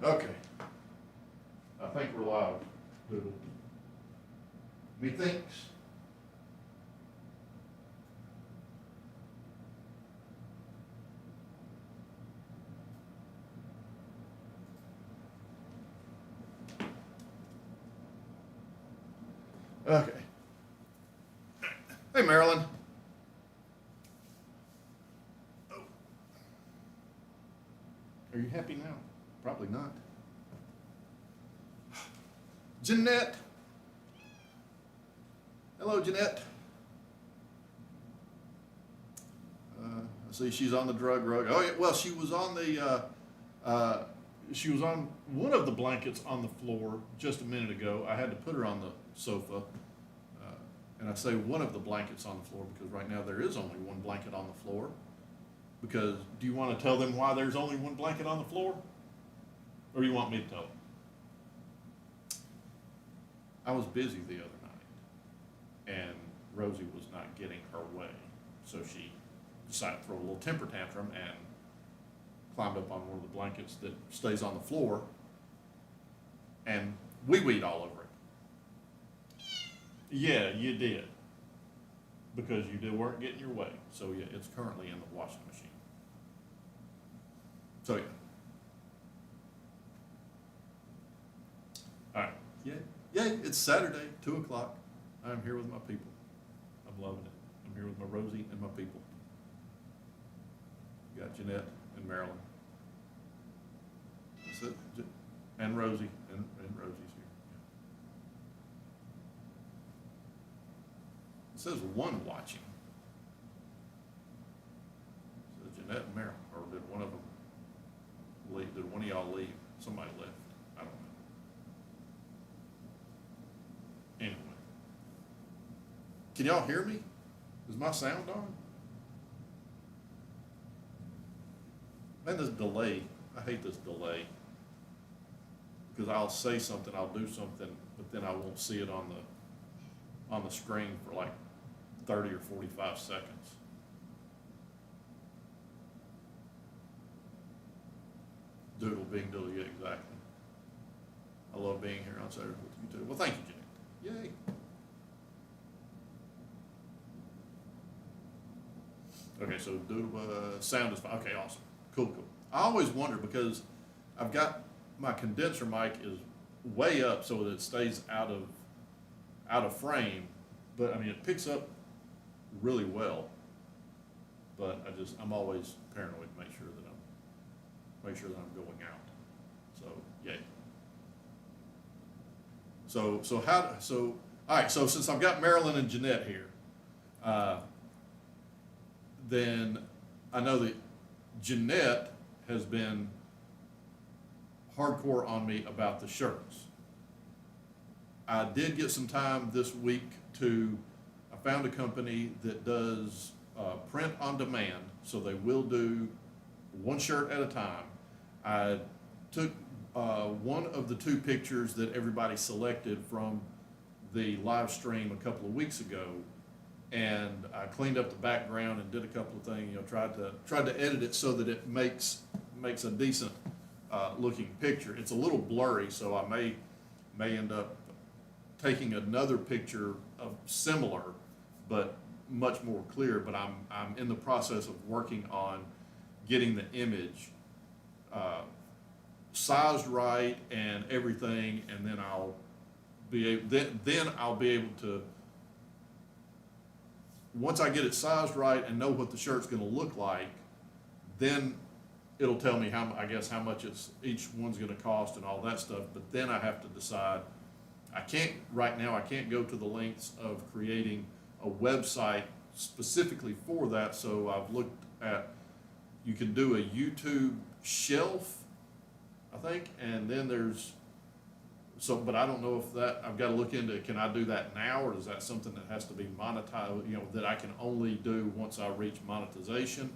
Okay. I think we're live, Doodle. Methinks. Okay. Hey, Marilyn. Oh. Are you happy now? Probably not. Jeanette. Hello, Jeanette. I see she's on the drug rug. Oh, yeah. Well, she was on she was on one of the blankets on the floor just a minute ago. I had to put her on the sofa. And I say one of the blankets on the floor because right now there is only one blanket on the floor. Because do you want to tell them why there's only one blanket on the floor? Or you want me to tell them? I was busy the other night, and Rosie was not getting her way. So she decided to throw a little temper tantrum and climbed up on one of the blankets that stays on the floor and wee-weed all over it. Yeah, you did. Because you weren't getting your way. So yeah, it's currently in the washing machine. So yeah. All right. Yay, it's Saturday, 2 o'clock. I'm here with my people. I'm loving it. I'm here with my Rosie and my people. Got Jeanette and Marilyn. That's it. And Rosie. And Rosie's here. It says one watching. It says Jeanette and Marilyn. Or did one of them leave? Did one of y'all leave? Somebody left. I don't know. Anyway. Can y'all hear me? Is my sound on? Man, this delay. I hate this delay. Because I'll say something, I'll do something, but then I won't see it on the screen for like 30 or 45 seconds. Doodle being doodle, yeah, exactly. I love being here on Saturday with you too. Well, thank you, Jeanette. Yay. Okay, so doodle, sound is fine. Okay, awesome. Cool. I always wonder because I've got my condenser mic is way up so that it stays out of frame, but I mean it picks up really well. But I'm always paranoid to make sure that I'm going out. So yay. So all right. So since I've got Marilyn and Jeanette here, then I know that Jeanette has been hardcore on me about the shirts. I did get some time this week I found a company that does print on demand, so they will do one shirt at a time. I took one of the two pictures that everybody selected from the live stream a couple of weeks ago, and I cleaned up the background and did a couple of things, tried to edit it so that it makes a decent looking picture. It's a little blurry, so I may end up taking another picture of similar but much more clear. But I'm in the process of working on getting the image sized right and everything, and then I'll be able to, once I get it sized right and know what the shirt's going to look like, then it'll tell me how much each one's going to cost and all that stuff. But then I have to decide. Right now I can't go to the lengths of creating a website specifically for that. So I've looked at, you can do a YouTube shelf, I think, and then but I don't know if I've got to look into, can I do that now, or is that something that has to be monetized, that I can only do once I reach monetization?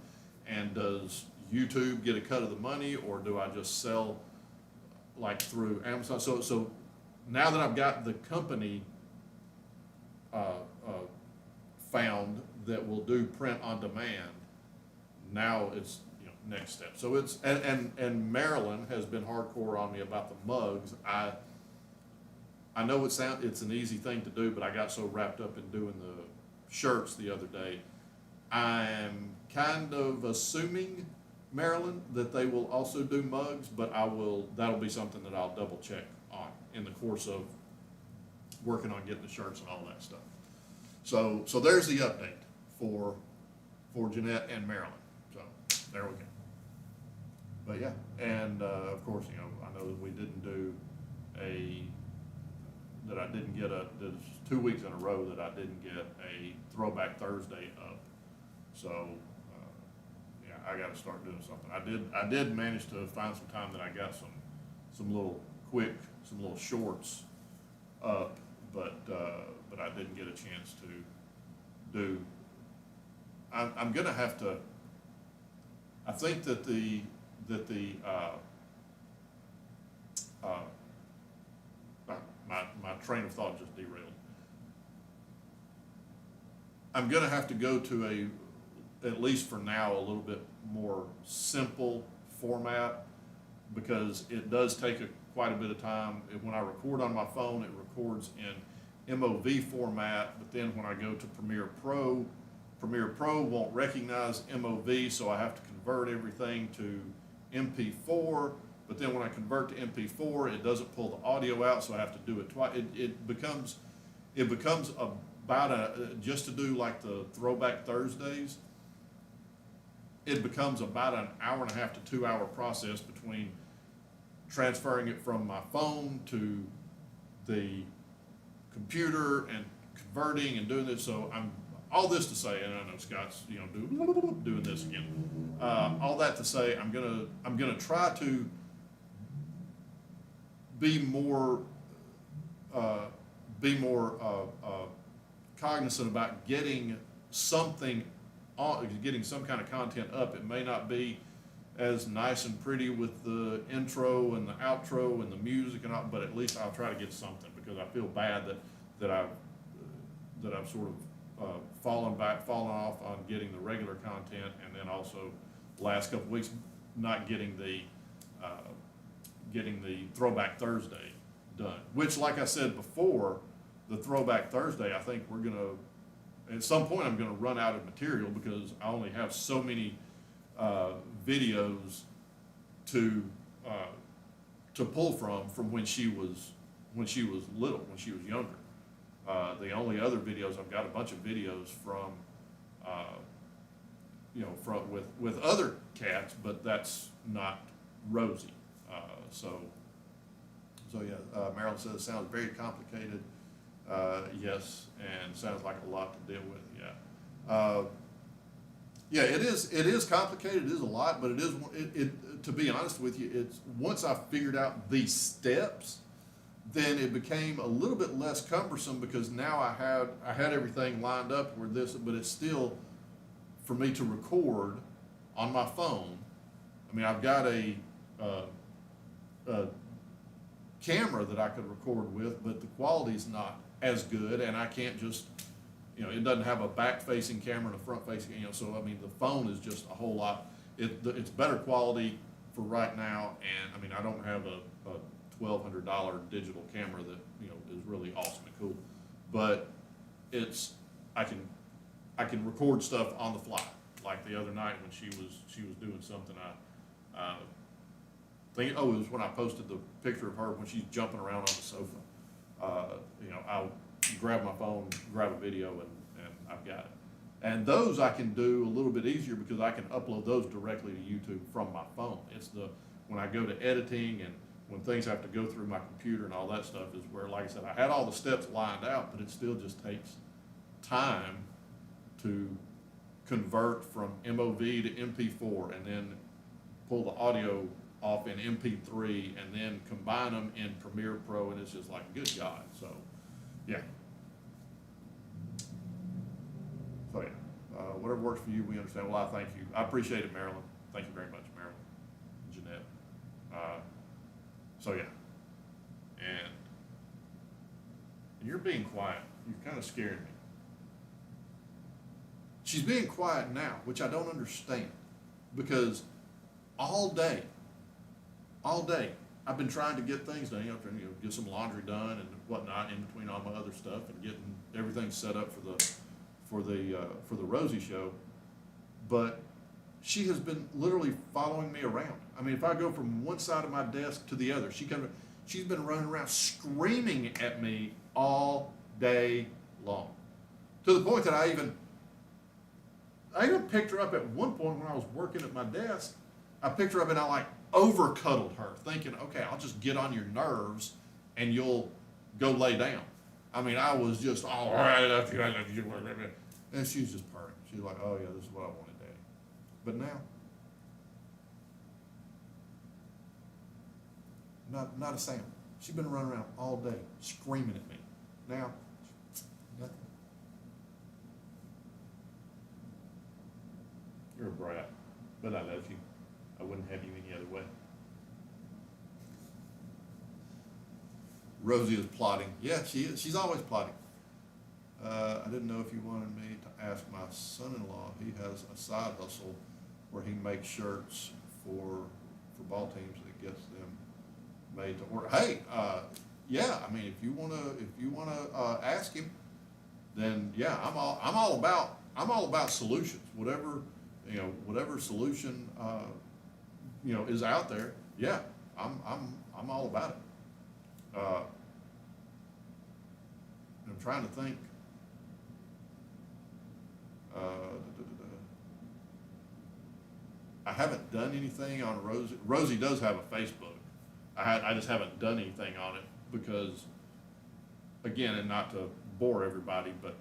And does YouTube get a cut of the money, or do I just sell like through Amazon? So now that I've got the company found that will do print on demand, now it's next step. So it's, and Marilyn has been hardcore on me about the mugs. I know it's an easy thing to do, but I got so wrapped up in doing the shirts the other day. I'm kind of assuming, Maryland, that they will also do mugs, but that'll be something that I'll double check on in the course of working on getting the shirts and all that stuff. So there's the update for Jeanette and Maryland. So there we go. But yeah, and of course, I know that we didn't do that I didn't get there's 2 weeks in a row that I didn't get a Throwback Thursday up. So yeah, I got to start doing something. I did manage to find some time that I got some little shorts up, but I didn't get a chance to do. I'm gonna have to. I think that my train of thought just derailed. I'm gonna have to go to at least for now, a little bit more simple format, because it does take quite a bit of time. When I record on my phone, it records in MOV format, but then when I go to Premiere Pro won't recognize MOV, so I have to convert everything to MP4, but then when I convert to MP4, it doesn't pull the audio out, so I have to do it twice. It becomes about just to do like the Throwback Thursdays, it becomes about an hour and a half to 2 hour process between transferring it from my phone to the computer and converting and doing this. So all this to say, and I know Scott's doing this again. All that to say, I'm gonna try to be more cognizant about getting something getting some kind of content up. It may not be as nice and pretty with the intro and the outro and the music and all, but at least I'll try to get something, because I feel bad that I've sort of fallen off on getting the regular content, and then also last couple weeks not getting the Throwback Thursday done. Which, like I said before, the Throwback Thursday, I think we're gonna, at some point I'm gonna run out of material, because I only have so many videos to pull from when she was little, when she was younger. The only other videos, I've got a bunch of videos from with other cats, but that's not Rosie. So yeah, Marilyn says it sounds very complicated. Yes, and sounds like a lot to deal with. Yeah. Yeah, it is complicated. It is a lot, but to be honest with you, it's once I figured out these steps, then it became a little bit less cumbersome, because now I had everything lined up where this, but it's still for me to record on my phone. I mean, I've got a camera that I could record with, but the quality's not as good, and I can't just, it doesn't have a back-facing camera and a front-facing, so I mean, the phone is just a whole lot. It's better quality for right now, and I mean, I don't have a $1,200 digital camera that is really awesome and cool, but I can record stuff on the fly. Like the other night when she was doing something, I think it was when I posted the picture of her when she's jumping around on the sofa. I'll grab my phone, grab a video, and I've got it. And those I can do a little bit easier, because I can upload those directly to YouTube from my phone. It's when I go to editing and when things have to go through my computer and all that stuff is where, like I said, I had all the steps lined out, but it still just takes time to convert from MOV to MP4 and then pull the audio off in MP3 and then combine them in Premiere Pro, and it's just like, good God. So, yeah. So, yeah. Whatever works for you, we understand. Well, I thank you. I appreciate it, Marilyn. Thank you very much, Marilyn. Jeanette. So, yeah. And you're being quiet. You're kind of scaring me. She's being quiet now, which I don't understand, because all day. All day. I've been trying to get things done, get some laundry done and whatnot in between all my other stuff and getting everything set up for the Rosie Show. But she has been literally following me around. I mean, if I go from one side of my desk to the other, she's been running around screaming at me all day long. To the point that I even picked her up at one point when I was working at my desk. I picked her up and I like over cuddled her, thinking, okay, I'll just get on your nerves and you'll go lay down. I mean, I was just all right, I love you. And she's just purring. She's like, oh yeah, this is what I wanted, Daddy. But now, not a sound. She's been running around all day screaming at me. Now, nothing. You're a brat, but I love you. I wouldn't have you any other way. Rosie is plotting. Yeah, she is. She's always plotting. I didn't know if you wanted me to ask my son-in-law. He has a side hustle where he makes shirts for ball teams that gets them made to order. Hey, yeah. I mean, if you wanna ask him, then yeah, I'm all about solutions. Whatever solution is out there. Yeah, I'm all about it. I'm trying to think. I haven't done anything on Rosie. Rosie does have a Facebook. I just haven't done anything on it because, again, and not to bore everybody, but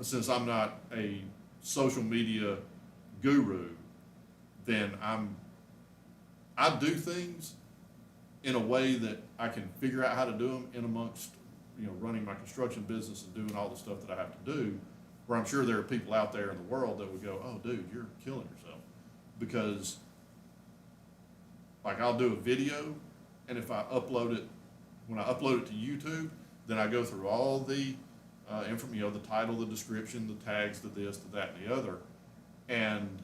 since I'm not a social media guru, then I do things in a way that I can figure out how to do them in amongst, running my construction business and doing all the stuff that I have to do, where I'm sure there are people out there in the world that would go, oh dude, you're killing yourself. Because like I'll do a video, and if I upload it, when I upload it to YouTube, then I go through all the information, the title, the description, the tags, the this, the that, and the other, and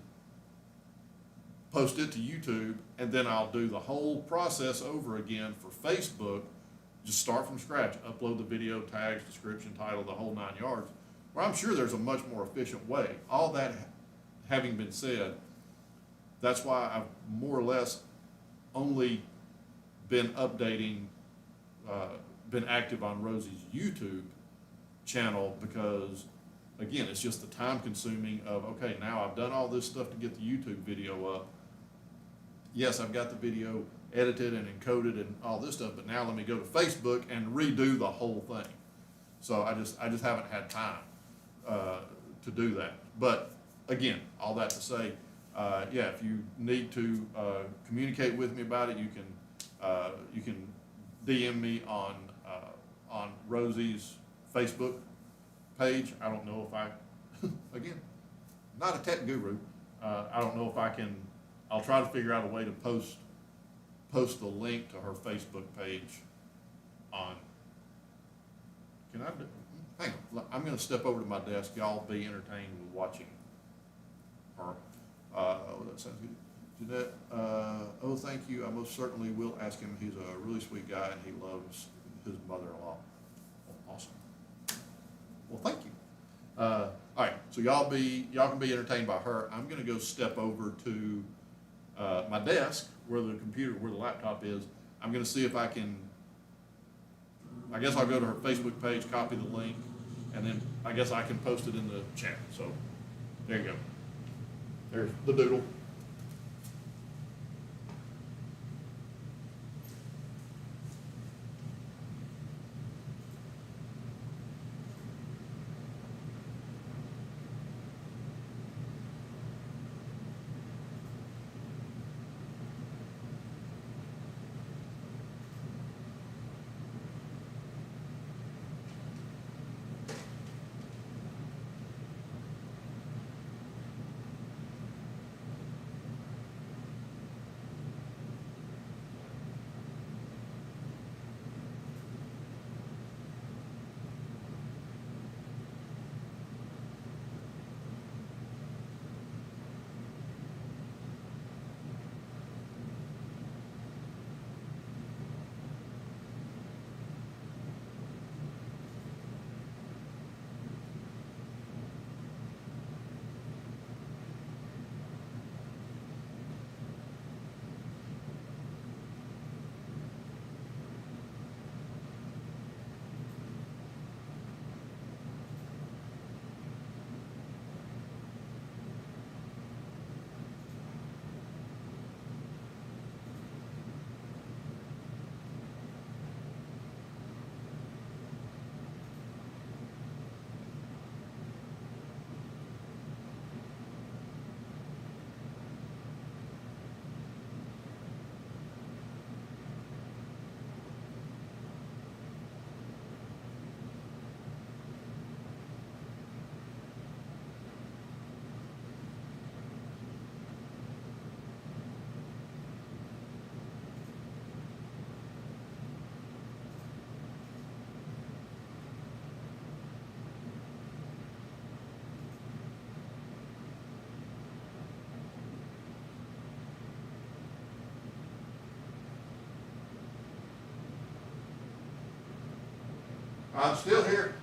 post it to YouTube, and then I'll do the whole process over again for Facebook. Just start from scratch, upload the video, tags, description, title, the whole 9 yards. Well, I'm sure there's a much more efficient way. All that having been said, that's why I've more or less only been updating, been active on Rosie's YouTube channel because, again, it's just the time consuming of, okay, now I've done all this stuff to get the YouTube video up. Yes, I've got the video edited and encoded and all this stuff, but now let me go to Facebook and redo the whole thing. So I just haven't had time to do that. But again, all that to say, yeah, if you need to communicate with me about it, you can DM me on Rosie's Facebook page. I don't know if I, again, not a tech guru. I don't know if I can. I'll try to figure out a way to post the link to her Facebook page on. Can I do? Hang on. I'm going to step over to my desk. Y'all be entertained with watching her. Oh, that sounds good. Jeanette, oh, thank you. I most certainly will ask him. He's a really sweet guy, and he loves his mother-in-law. Awesome. Well, thank you. All right, so y'all can be entertained by her. I'm going to go step over to my desk where the laptop is. I'm going to see if I can. I guess I'll go to her Facebook page, copy the link, and then I guess I can post it in the chat. So there you go. There's the doodle. I'm still here,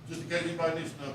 just in case anybody needs to know.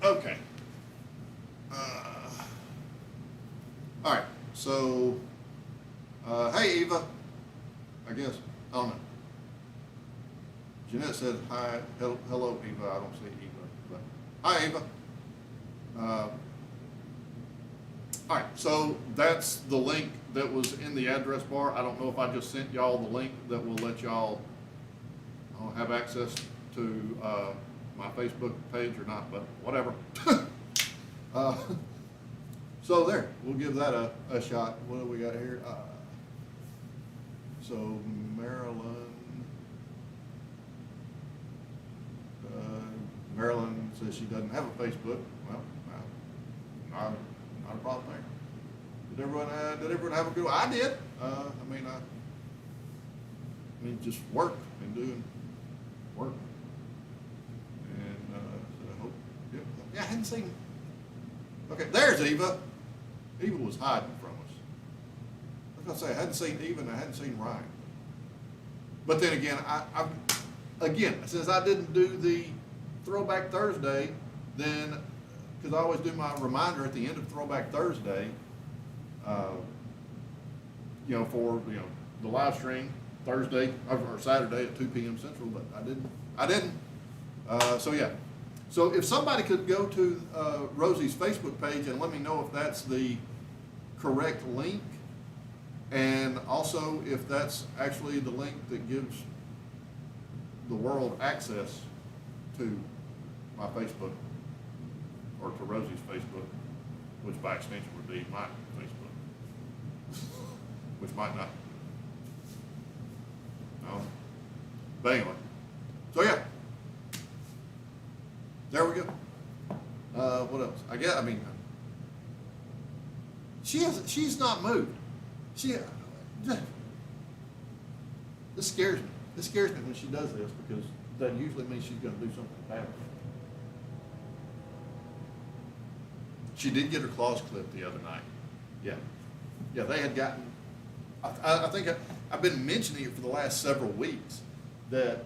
Okay. All right, so, hey, Eva, I guess, I don't know. Jeanette said, hi, hello, Eva, I don't see Eva, but, hi, Eva. All right, so that's the link that was in the address bar. I don't know if I just sent y'all the link that will let y'all have access to my Facebook page or not, but whatever. So there, we'll give that a shot. What do we got here? So Marilyn says she doesn't have a Facebook. Well, not a problem there. Did everyone have a good one? I did. I mean, just work and doing work. And so I hope, yeah, I hadn't seen. Okay, there's Eva. Eva was hiding from us. I was gonna say I hadn't seen Eva and I hadn't seen Ryan. But then again, again, since I didn't do the Throwback Thursday, then because I always do my reminder at the end of Throwback Thursday, for the live stream Thursday or Saturday at 2 p.m. Central, but I didn't. So yeah. So if somebody could go to Rosie's Facebook page and let me know if that's the correct link, and also if that's actually the link that gives the world access to my Facebook or to Rosie's Facebook, which by extension would be my Facebook, which might not. No. But anyway, so yeah. There we go. What else? She's not moved. This scares me. This scares me when she does this because that usually means she's going to do something bad. She did get her claws clipped the other night. Yeah. Yeah, they had gotten, I think I've been mentioning it for the last several weeks that,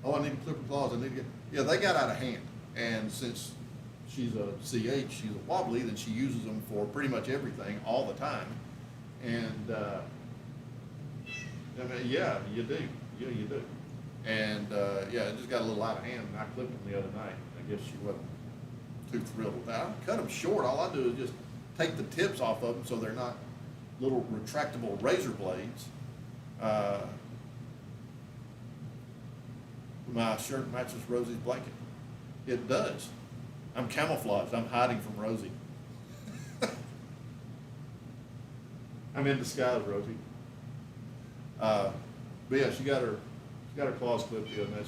I need to clip her claws, they got out of hand. And since she's a CH, she's a wobbly, then she uses them for pretty much everything all the time. And, yeah, you do. Yeah, you do. And, it just got a little out of hand, and I clipped them the other night. I guess she wasn't too thrilled with that. I cut them short. All I do is just take the tips off of them so they're not little retractable razor blades. My shirt matches Rosie's blanket. It does. I'm camouflaged. I'm hiding from Rosie. I'm in disguise, Rosie. But yeah, she got her claws clipped the other night.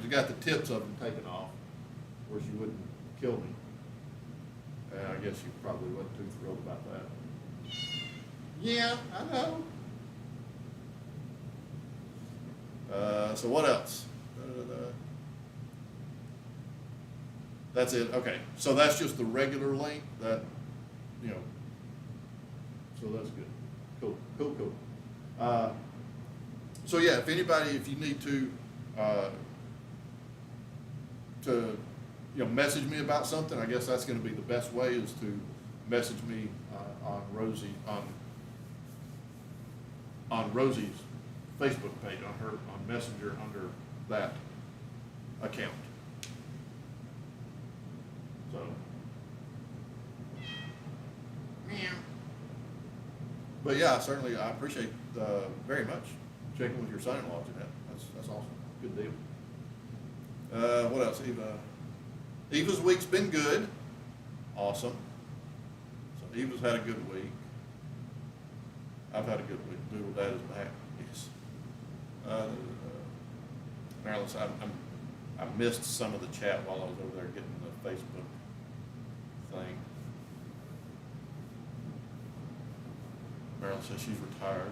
She got the tips of them taken off, where she wouldn't kill me. And I guess you probably wasn't too thrilled about that. Yeah, I know. So what else? That's it. Okay, so that's just the regular link that, you know. So that's good. Cool. So yeah, if anybody, if you need to message me about something, I guess that's going to be the best way is to message me on Rosie on Rosie's Facebook page on Messenger under that account. So, but yeah, certainly I appreciate very much checking with your son-in-law, Jeanette. That's awesome. Good deal. What else? Eva's week's been good. Awesome. So Eva's had a good week. I've had a good week. Doodle Dad is back. Yes. Marilyn said I missed some of the chat while I was over there getting the Facebook thing. Marilyn says she's retired.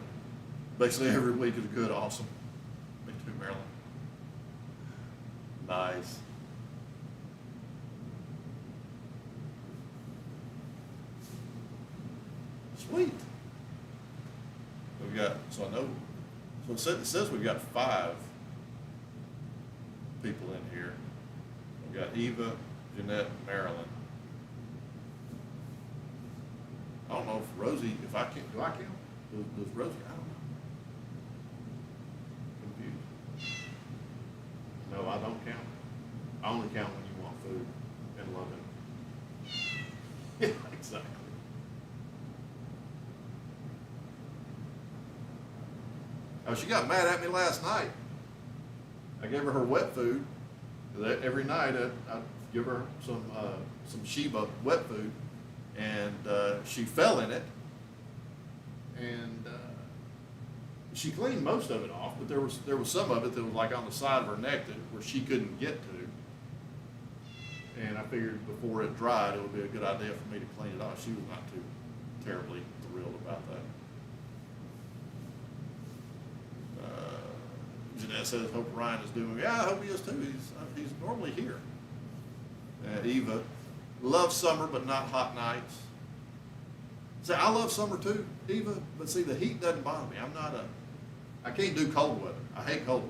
Basically every week is good. Awesome. Me too, Marilyn. Nice. Sweet. We've got, so I know, so it says we've got 5 people in here. We've got Eva, Jeanette, Marilyn. I don't know if Rosie, if I can, do I count? Does Rosie, I don't know. Confused. No, I don't count. I only count when you want food and love it. Yeah, exactly. Oh, she got mad at me last night. I gave her wet food. Every night I give her some Sheba wet food, and she fell in it, and she cleaned most of it off, but there was some of it that was like on the side of her neck where she couldn't get to. And I figured before it dried, it would be a good idea for me to clean it off. She was not too terribly thrilled about that. Jeanette says, hope Ryan is doing, yeah, I hope he is too. He's normally here. Eva, love summer, but not hot nights. See, I love summer too, Eva, but see, the heat doesn't bother me. I can't do cold weather. I hate cold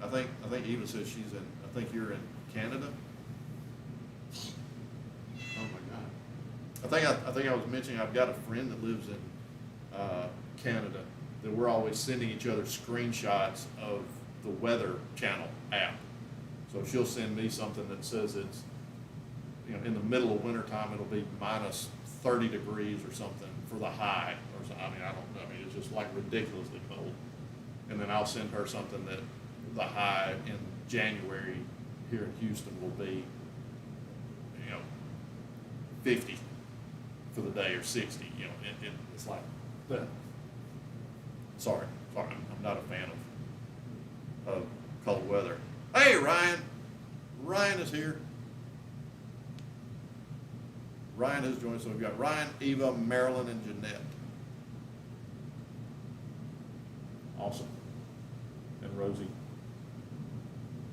weather. I think Eva says I think you're in Canada. Oh my God. I think I was mentioning I've got a friend that lives in Canada, that we're always sending each other screenshots of the Weather Channel app. So she'll send me something that says it's, in the middle of wintertime, it'll be minus 30 degrees or something for the high. Or something. I don't know. It's just like ridiculously cold. And then I'll send her something that the high in January here in Houston will be, 50 for the day or 60. It's like that. Sorry, I'm not a fan of cold weather. Hey, Ryan. Ryan is here. Ryan has joined us. So we've got Ryan, Eva, Marilyn, and Jeanette. Awesome. And Rosie.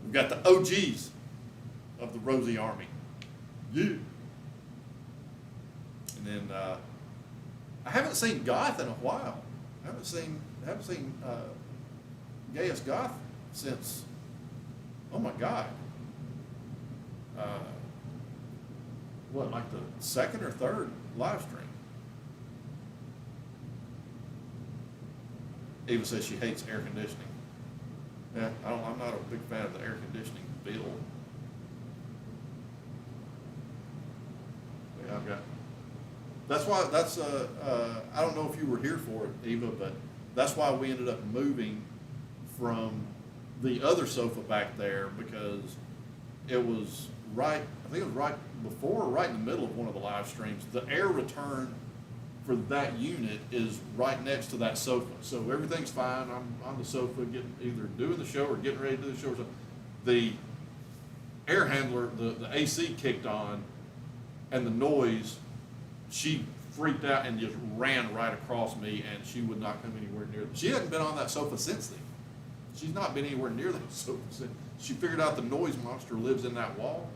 We've got the OGs of the Rosie Army. Yeah. And then I haven't seen Goth in a while. I haven't seen Gaius Goth since, oh my God, like the second or third live stream. Eva says she hates air conditioning. Yeah, I'm not a big fan of the air conditioning bill. Yeah, I've got. I don't know if you were here for it, Eva, but that's why we ended up moving from the other sofa back there, because it was right before or right in the middle of one of the live streams. The air return for that unit is right next to that sofa. So everything's fine. I'm on the sofa either doing the show or getting ready to do the show. The air handler, the AC kicked on, and the noise, she freaked out and just ran right across me, and she would not come anywhere near. She hadn't been on that sofa since then. She's not been anywhere near that sofa since. She figured out the noise monster lives in that wall,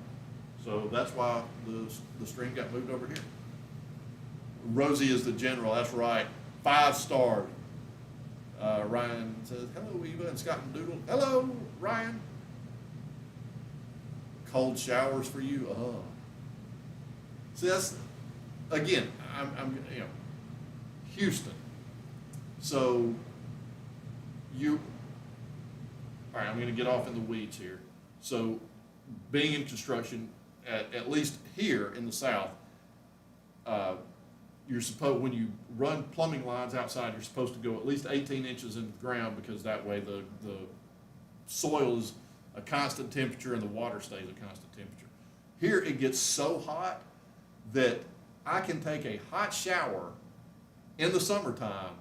so that's why the stream got moved over here. Rosie is the general, that's right. 5-star. Ryan says, hello, Eva and Scott and Doodle. Hello, Ryan. Cold showers for you. Oh. See, that's, again, I'm Houston. So, all right, I'm going to get off in the weeds here. So, being in construction, at least here in the South, you're supposed, when you run plumbing lines outside, you're supposed to go at least 18 inches in the ground, because that way the soil is a constant temperature and the water stays a constant temperature. Here it gets so hot that I can take a hot shower in the summertime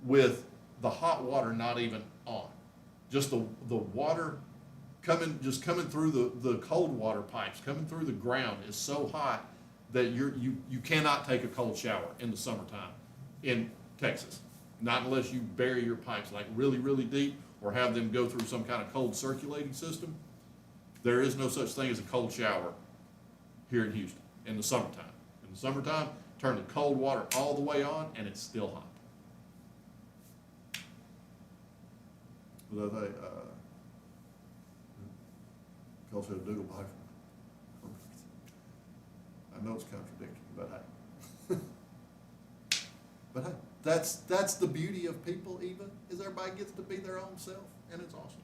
with the hot water not even on. Just the water coming through the cold water pipes, coming through the ground is so hot that you cannot take a cold shower in the summertime in Texas. Not unless you bury your pipes like really, really deep, or have them go through some kind of cold circulating system. There is no such thing as a cold shower here in Houston in the summertime. In the summertime, turn the cold water all the way on and it's still hot. But Cole said doodle bike. I know it's contradictory, but hey. But hey, that's the beauty of people, Eva, is everybody gets to be their own self, and it's awesome.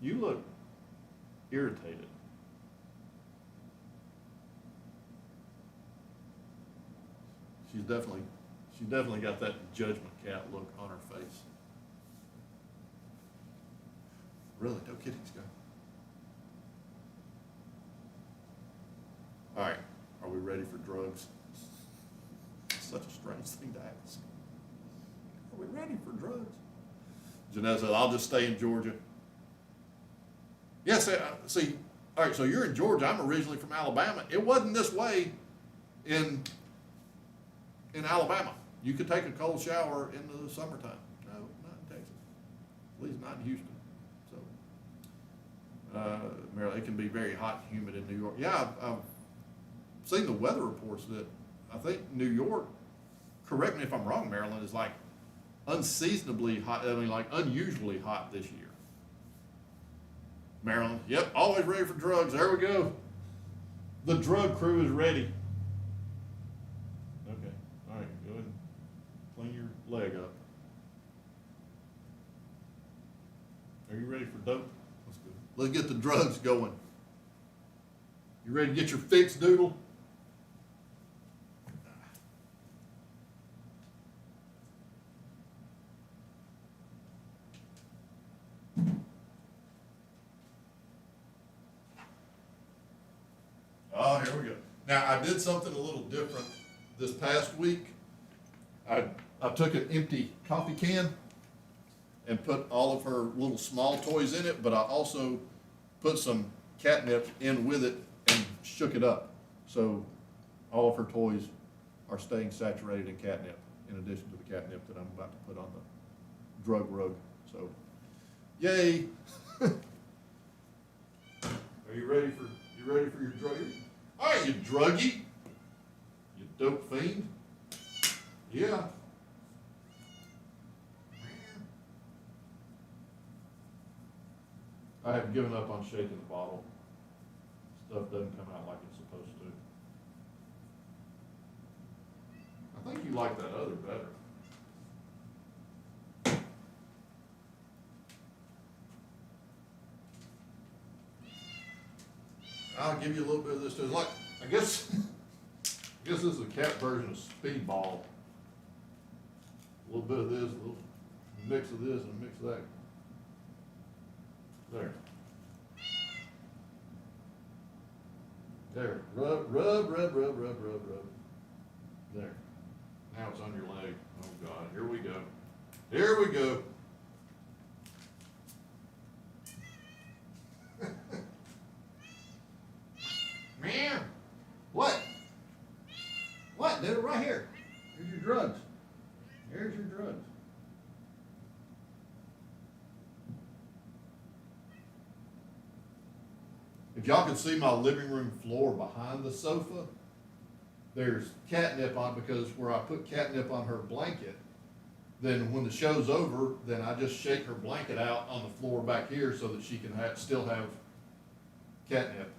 You look irritated. She's definitely got that judgment cat look on her face. Really, no kidding, Scott. All right, are we ready for drugs? Such a strange thing to ask. Are we ready for drugs? Jeanette said, I'll just stay in Georgia. Yes, see, all right, so you're in Georgia. I'm originally from Alabama. It wasn't this way in Alabama. You could take a cold shower in the summertime. No, not in Texas. At least not in Houston. So, Maryland, it can be very hot and humid in New York. Yeah, I've seen the weather reports that I think New York, correct me if I'm wrong, Maryland, is like unseasonably hot, I mean like unusually hot this year. Maryland, yep, always ready for drugs. There we go. The drug crew is ready. Okay, all right, go ahead and clean your leg up. Are you ready for dope? Let's go. Let's get the drugs going. You ready to get your fix, Doodle? Oh, here we go. Now, I did something a little different this past week. I took an empty coffee can and put all of her little small toys in it, but I also put some catnip in with it and shook it up. So all of her toys are staying saturated in catnip, in addition to the catnip that I'm about to put on the drug rug. So, yay. Are you ready for your drug? All right, you druggie. You dope fiend. Yeah. I have given up on shaking the bottle. Stuff doesn't come out like it's supposed to. I think you like that other better. I'll give you a little bit of this too. Like, I guess this is a cat version of Speedball. A little bit of this, a little mix of this, and a mix of that. There. There. Rub. There. Now it's on your leg. Oh God, here we go. Here we go. right here. Here's your drugs. Here's your drugs. If y'all could see my living room floor behind the sofa, there's catnip on it because where I put catnip on her blanket, then when the show's over, then I just shake her blanket out on the floor back here so that she can still have catnip.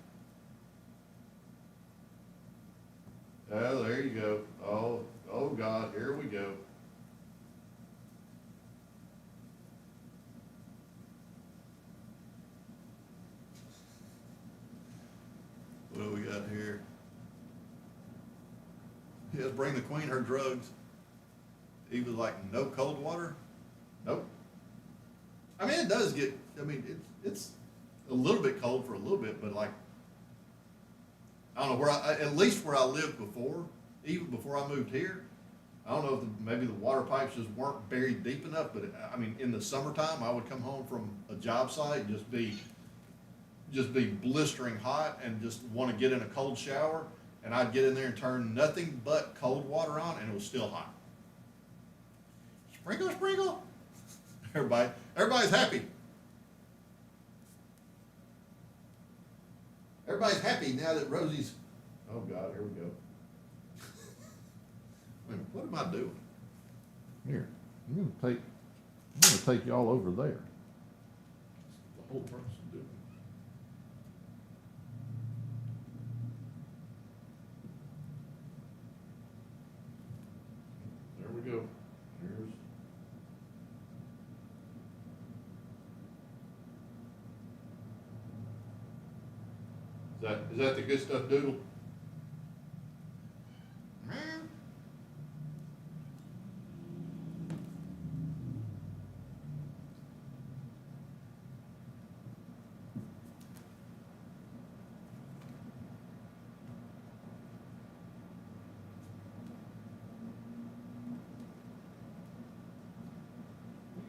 Oh, there you go. Oh God, here we go. What do we got here? Yes, bring the queen her drugs. Eva's like, no cold water? Nope. I mean, it does get, I mean, it's a little bit cold for a little bit, but like, I don't know, at least where I lived before, even before I moved here, I don't know if maybe the water pipes just weren't buried deep enough, but I mean, in the summertime, I would come home from a job site and just be blistering hot and just want to get in a cold shower, and I'd get in there and turn nothing but cold water on, and it was still hot. Sprinkle, sprinkle. Everybody's happy. Everybody's happy now that Rosie's, oh God, here we go. Wait, what am I doing? Here, I'm gonna take y'all over there. The whole person doing. There we go. Here's. Is that the good stuff, Doodle?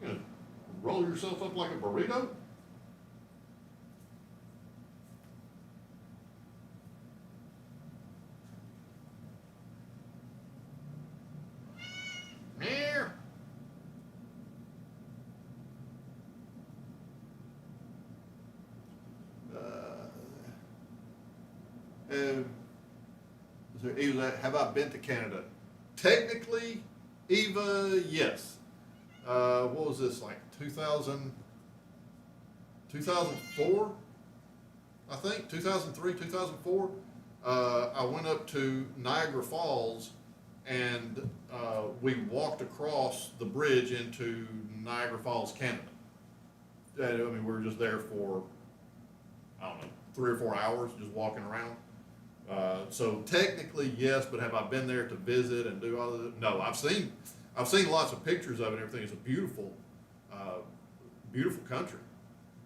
You gonna roll yourself up like a burrito? Eva, have I been to Canada? Technically, Eva, yes. What was this, like 2004? I think, 2003, 2004. I went up to Niagara Falls and we walked across the bridge into Niagara Falls, Canada. I mean, we were just there for, I don't know, 3 or 4 hours just walking around. So technically yes, but have I been there to visit and do all of it? No, I've seen lots of pictures of it and everything. It's a beautiful, beautiful country.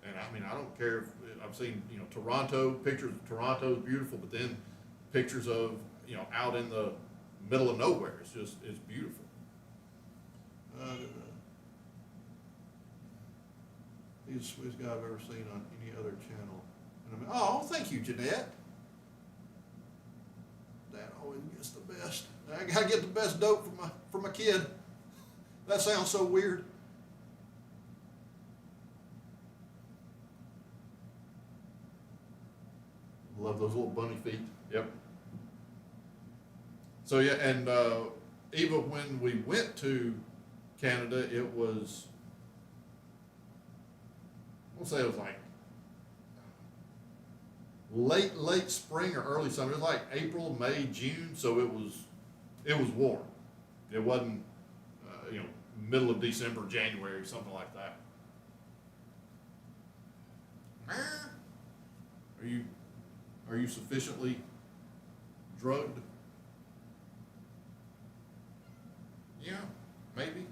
And I mean, I don't care if I've seen, Toronto, pictures of Toronto is beautiful, but then pictures of, out in the middle of nowhere. It's beautiful. He's the sweetest guy I've ever seen on any other channel. And I mean, oh, thank you, Jeanette. Dad always gets the best. I gotta get the best dope for my kid. That sounds so weird. Love those little bunny feet. Yep. So yeah, and Eva, when we went to Canada, it was, I'll say it was like late spring or early summer. It was like April, May, June, so it was warm. It wasn't middle of December, January, something like that. Are you sufficiently drugged? Yeah, maybe.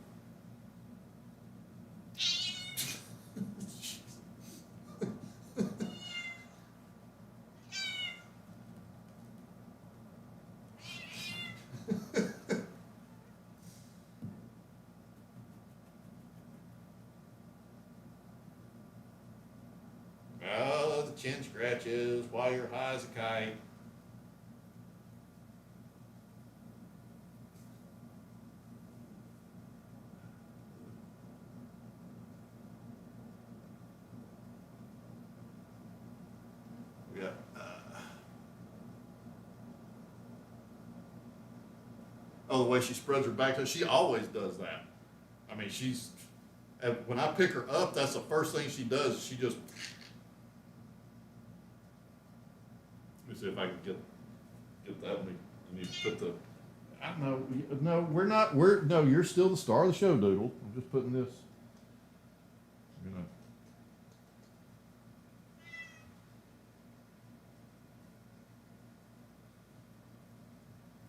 Oh, the chin scratches while you're high as a kite. Oh, the way she spreads her back, she always does that. I mean, and when I pick her up, that's the first thing she does. She just, let me see if I can get that. Let me put the, I don't know, no, you're still the star of the show, Doodle. I'm just putting this, you know.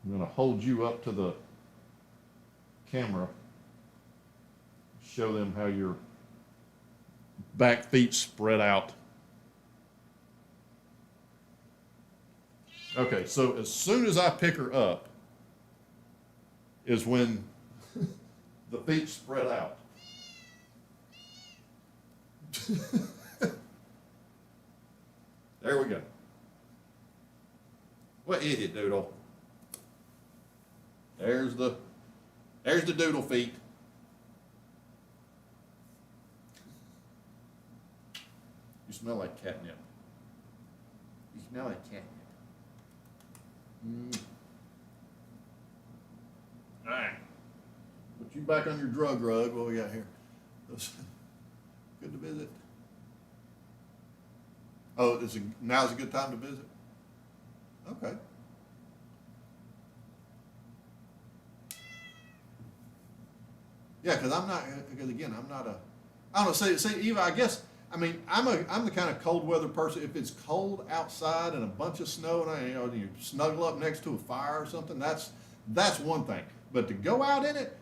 I'm gonna hold you up to the camera, show them how your back feet spread out. Okay, so as soon as I pick her up is when the feet spread out. There we go. What idiot, Doodle? There's the Doodle feet. You smell like catnip. You smell like catnip. All right. Put you back on your drug rug. What we got here? Good to visit. Oh, now's a good time to visit? Okay. Yeah, because I'm not a, I don't know, see, Eva, I guess, I mean, I'm the kind of cold weather person. If it's cold outside and a bunch of snow and you snuggle up next to a fire or something, that's one thing. But to go out in it,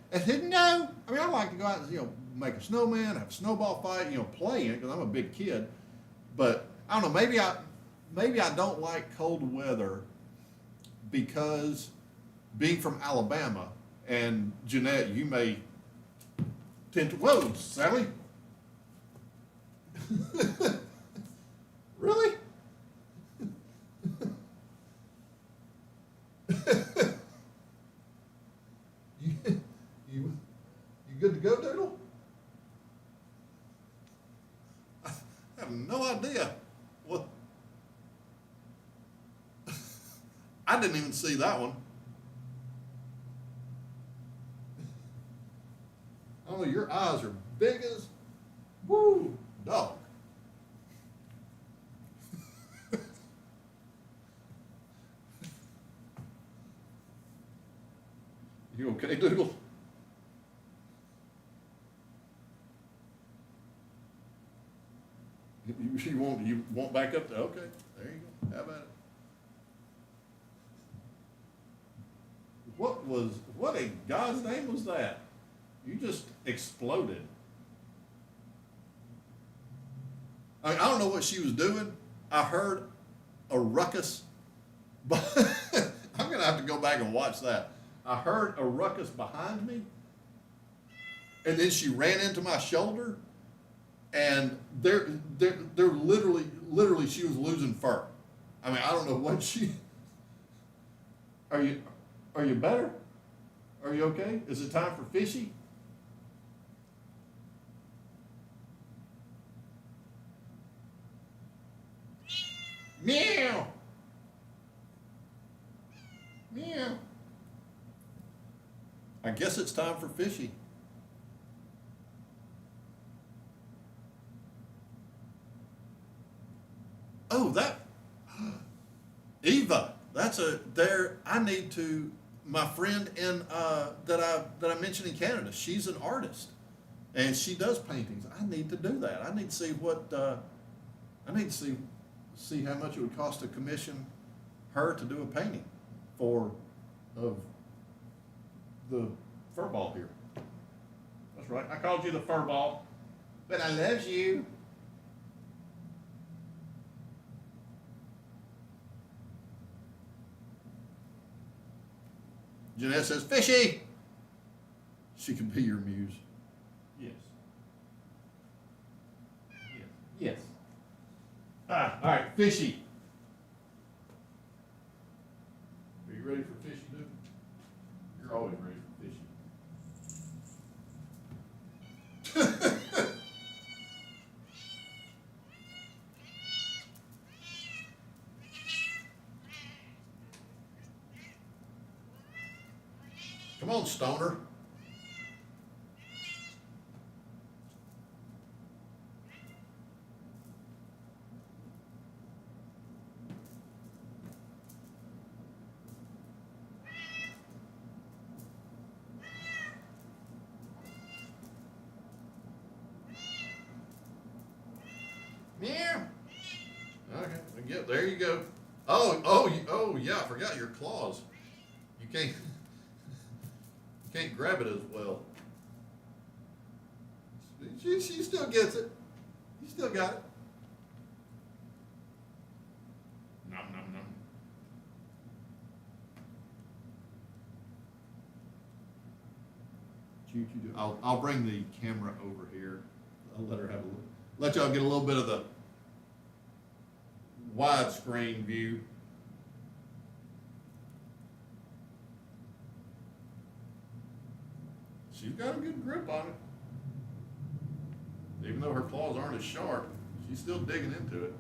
no, I mean, I like to go out and, make a snowman, have a snowball fight, play in it because I'm a big kid. But I don't know, maybe I don't like cold weather because being from Alabama, and Jeanette, you may tend to, whoa, Sally. Really? you good to go, Doodle? I have no idea. What? I didn't even see that one. I don't know, your eyes are big as, woo, dog. You okay, Doodle? You won't back up? Okay, there you go. How about it? What in God's name was that? You just exploded. I don't know what she was doing. I heard a ruckus, but I'm going to have to go back and watch that. I heard a ruckus behind me, and then she ran into my shoulder, and they're literally she was losing fur. I mean, I don't know what she. Are you better? Are you okay? Is it time for fishy? Meow. Meow. I guess it's time for fishy. Oh, Eva, I need to, my friend that I mentioned in Canada, she's an artist and she does paintings. I need to do that. I need to see see how much it would cost to commission her to do a painting of the fur ball here. That's right. I called you the fur ball, but I love you. Jeanette says, fishy. She can be your muse. Yes. Yes. Yes. All right, fishy. Are you ready for fishy, dude? You're always ready for fishy. Come on, stoner. Yeah. Okay. Yeah, there you go. Oh, yeah. I forgot your claws. You can't. You can't grab it as well. She still gets it. You still got it. Nom nom nom. Chew, chew, chew. I'll bring the camera over here. I'll let her have a look. Let y'all get a little bit of the widescreen view. She's got a good grip on it. Even though her claws aren't as sharp, she's still digging into it.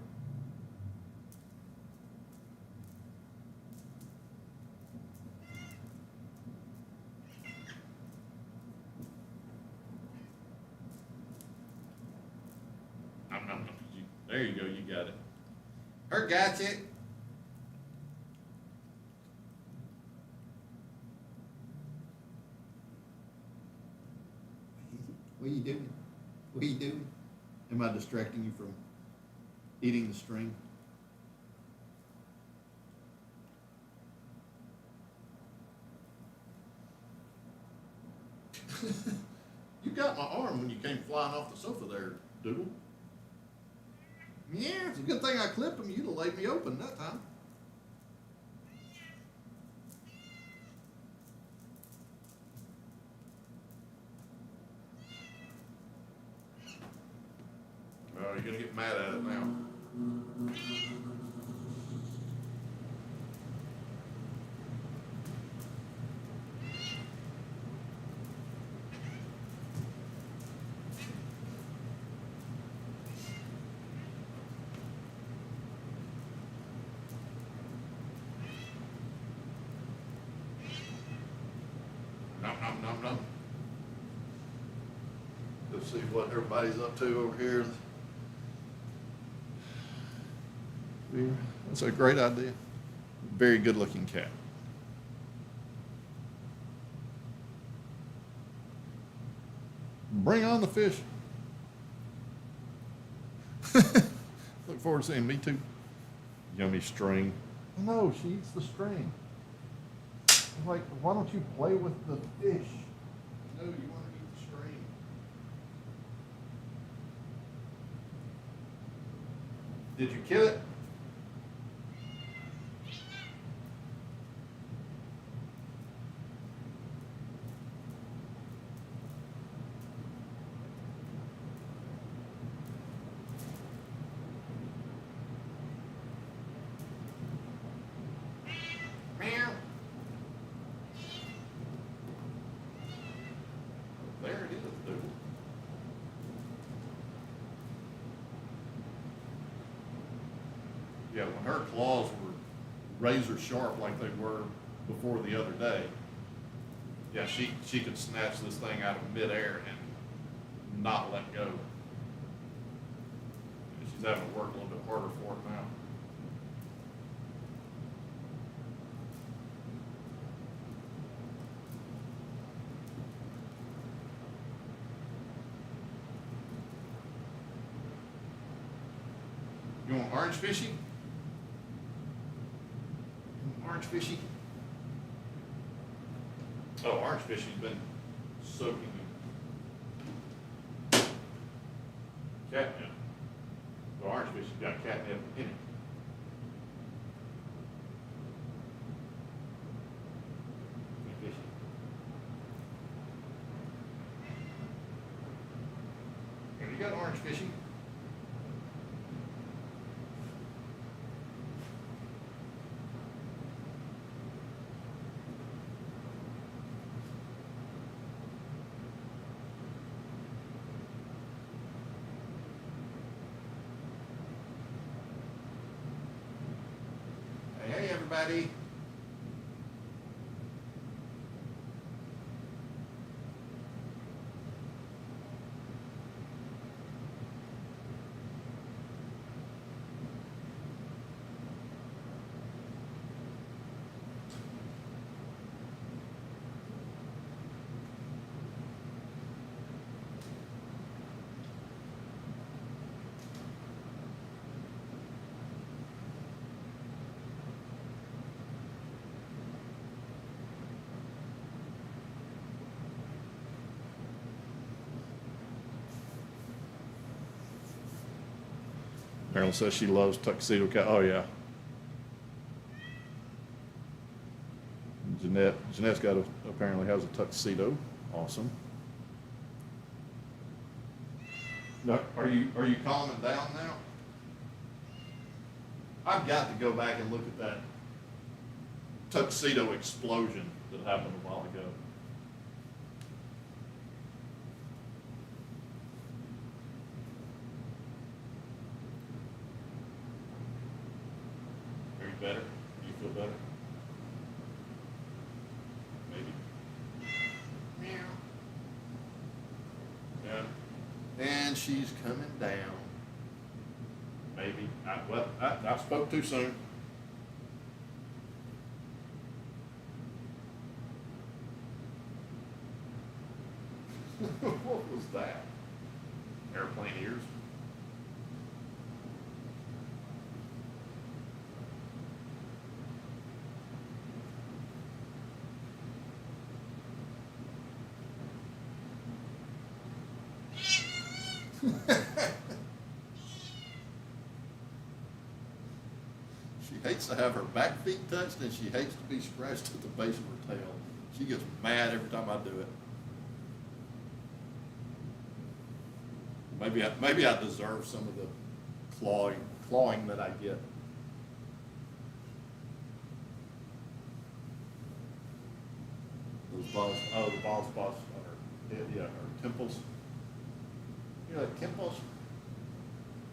Nom, nom, nom. There you go, you got it. Her got it. What are you doing? What are you doing? Am I distracting you from eating the string? You got my arm when you came flying off the sofa there, Doodle. Yeah, it's a good thing I clipped him. You'd have laid me open that time. Oh, you're gonna get mad at it now. Nom nom nom nom. Let's see what everybody's up to over here. That's a great idea. Very good looking cat. Bring on the fish. Look forward to seeing me too. Yummy string. No, she eats the string. I'm like, why don't you play with the fish? No, you want to eat the string. Did you kill it? Meow. There it is, dude. Yeah, when her claws were razor sharp like they were before the other day, yeah, she could snatch this thing out of midair and not let go. She's having to work a little bit harder for it now. You want orange fishy? Orange fishy? Oh, orange fishy's been soaking in catnip. The orange fishy's got catnip in it. Hey, fishy. Have you got orange fishy? Hey, everybody. Marilyn says she loves tuxedo cat. Oh yeah. Jeanette's apparently has a tuxedo. Awesome. No, are you calming down now? I've got to go back and look at that tuxedo explosion that happened a while ago. Are you better? Do you feel better? Maybe. Meow. Yeah. And she's coming down. Maybe. I spoke too soon. What was that? Airplane ears? She hates to have her back feet touched, and she hates to be scratched at the base of her tail. She gets mad every time I do it. Maybe I deserve some of the clawing that I get. Those balls, the bald spots on her head, yeah, her temples. You know, like temples.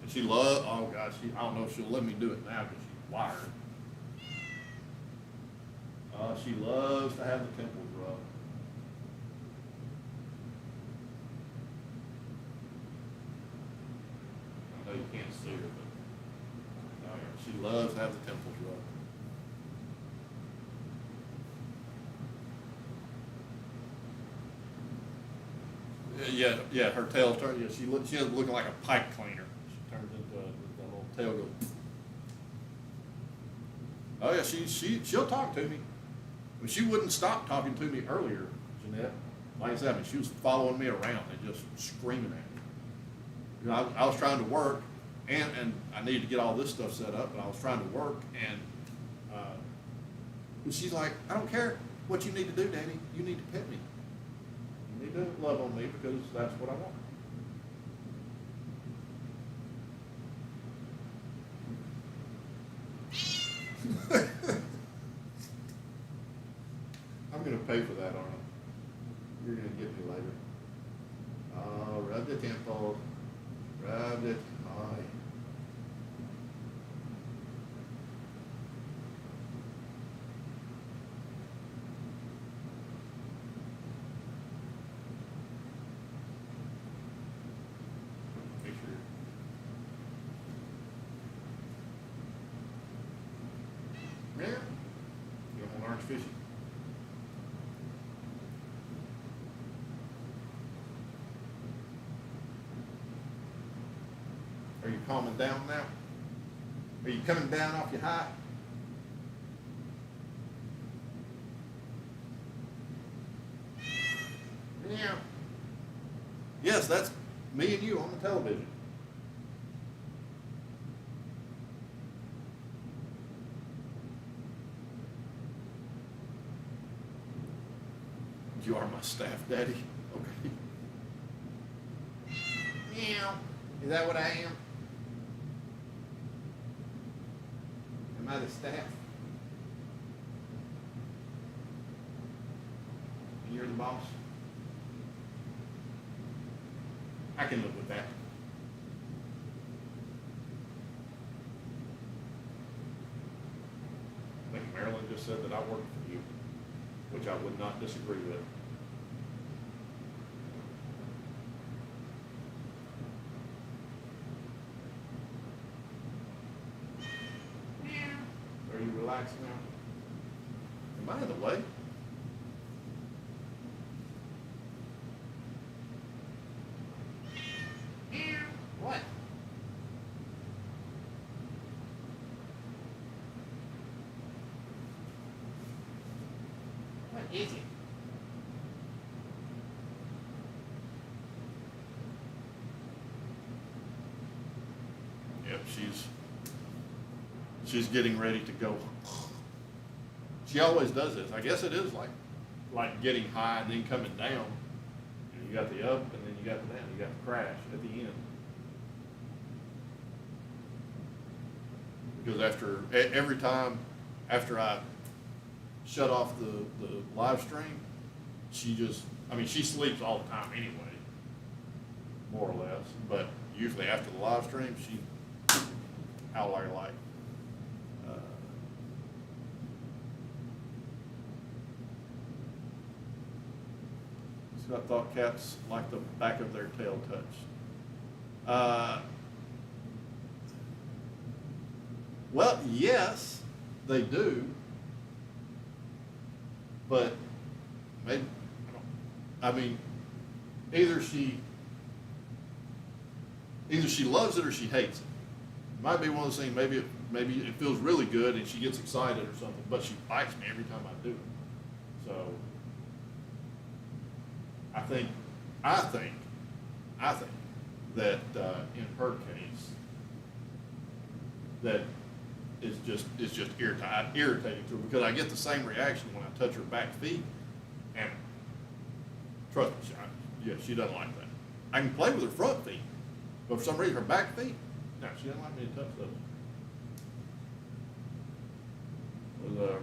And she loves, oh gosh, I don't know if she'll let me do it now because she's wired. She loves to have the temples rubbed. I know you can't see her, but oh, yeah, she loves to have the temples rubbed. Yeah, her tail turns. Yeah, she ends up looking like a pipe cleaner. She turns into a little tail goes. Oh yeah, she'll talk to me. But she wouldn't stop talking to me earlier, Jeanette. Like I said, she was following me around and just screaming at me. You know, I was trying to work, and I needed to get all this stuff set up, but I was trying to work, and she's like, I don't care what you need to do, Daddy. You need to pet me. You need to love on me because that's what I want. I'm going to pay for that, aren't I? You're going to get me later. Rub the temple. Rub it. Aye. Make sure. Yeah. You want orange fishy? Are you calming down now? Are you coming down off your high? Yeah. Yes, that's me and you on the television. You are my staff, Daddy. Okay. Meow. Is that what I am? Am I the staff? And you're the boss? I can live with that. I think Marilyn just said that I work for you, which I would not disagree with. Are you relaxed now? Am I in the way? What? What is it? Yep, she's She's getting ready to go. She always does this. I guess it is like getting high and then coming down. You got the up and then you got the down. You got the crash at the end. Because every time after I shut off the live stream, she sleeps all the time anyway, more or less. But usually after the live stream, she out like a light. So I thought cats like the back of their tail touched. Well, yes, they do, but maybe, I mean, either she loves it or she hates it. It might be one of those things, maybe it feels really good and she gets excited or something, but she bites me every time I do it. So, I think that in her case, that it's just irritating to her, because I get the same reaction when I touch her back feet, and trust me, she doesn't like that. I can play with her front feet, but for some reason her back feet, no, she doesn't like me to touch those.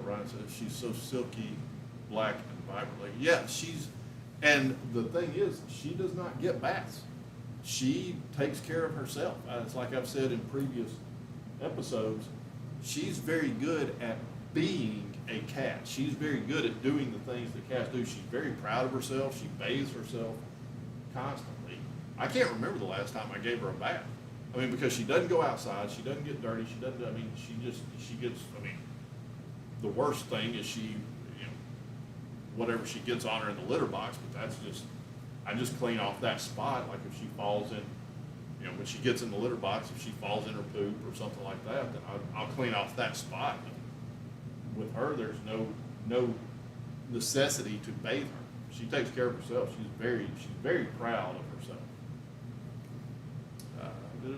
Ryan says she's so silky, black, and vibrant. Like, yeah, and the thing is, she does not get baths. She takes care of herself. It's like I've said in previous episodes, she's very good at being a cat. She's very good at doing the things that cats do. She's very proud of herself. She bathes herself constantly. I can't remember the last time I gave her a bath. I mean, because she doesn't go outside. She doesn't get dirty. She gets, the worst thing is whatever she gets on her in the litter box, but I just clean off that spot. Like if she falls in, when she gets in the litter box, if she falls in her poop or something like that, then I'll clean off that spot. But with her, there's no necessity to bathe her. She takes care of herself. She's very proud of herself. The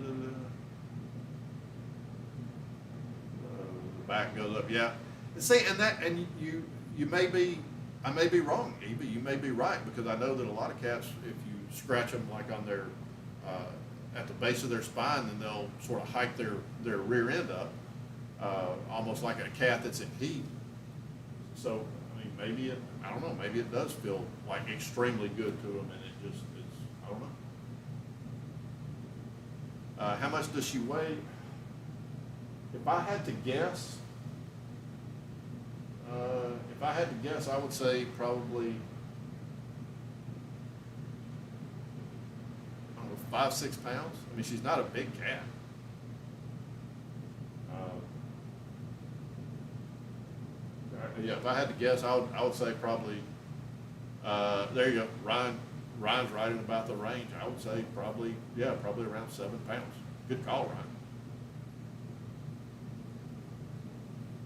back goes up, yeah. See, and I may be wrong, Eva. You may be right, because I know that a lot of cats, if you scratch them like on their at the base of their spine, then they'll sort of hike their rear end up, almost like a cat that's in heat. So, I mean, I don't know, maybe it does feel like extremely good to them, and it's, I don't know. How much does she weigh? If I had to guess, I would say probably, I don't know, 5-6 pounds. I mean, she's not a big cat. Yeah, if I had to guess, I would say probably, there you go, Ryan's right in about the range. I would say probably around 7 pounds. Good call, Ryan.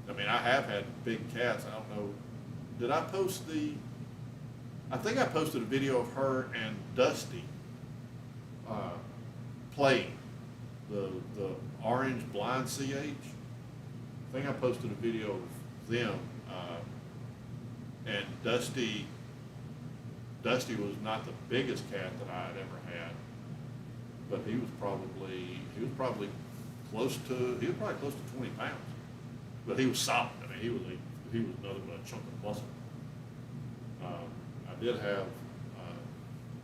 I mean, I have had big cats. I don't know. Did I post I think I posted a video of her and Dusty playing the orange blind CH. I think I posted a video of them, and Dusty was not the biggest cat that I had ever had, but he was probably close to 20 pounds. But he was solid. I mean, he was nothing but a chunk of muscle. I did have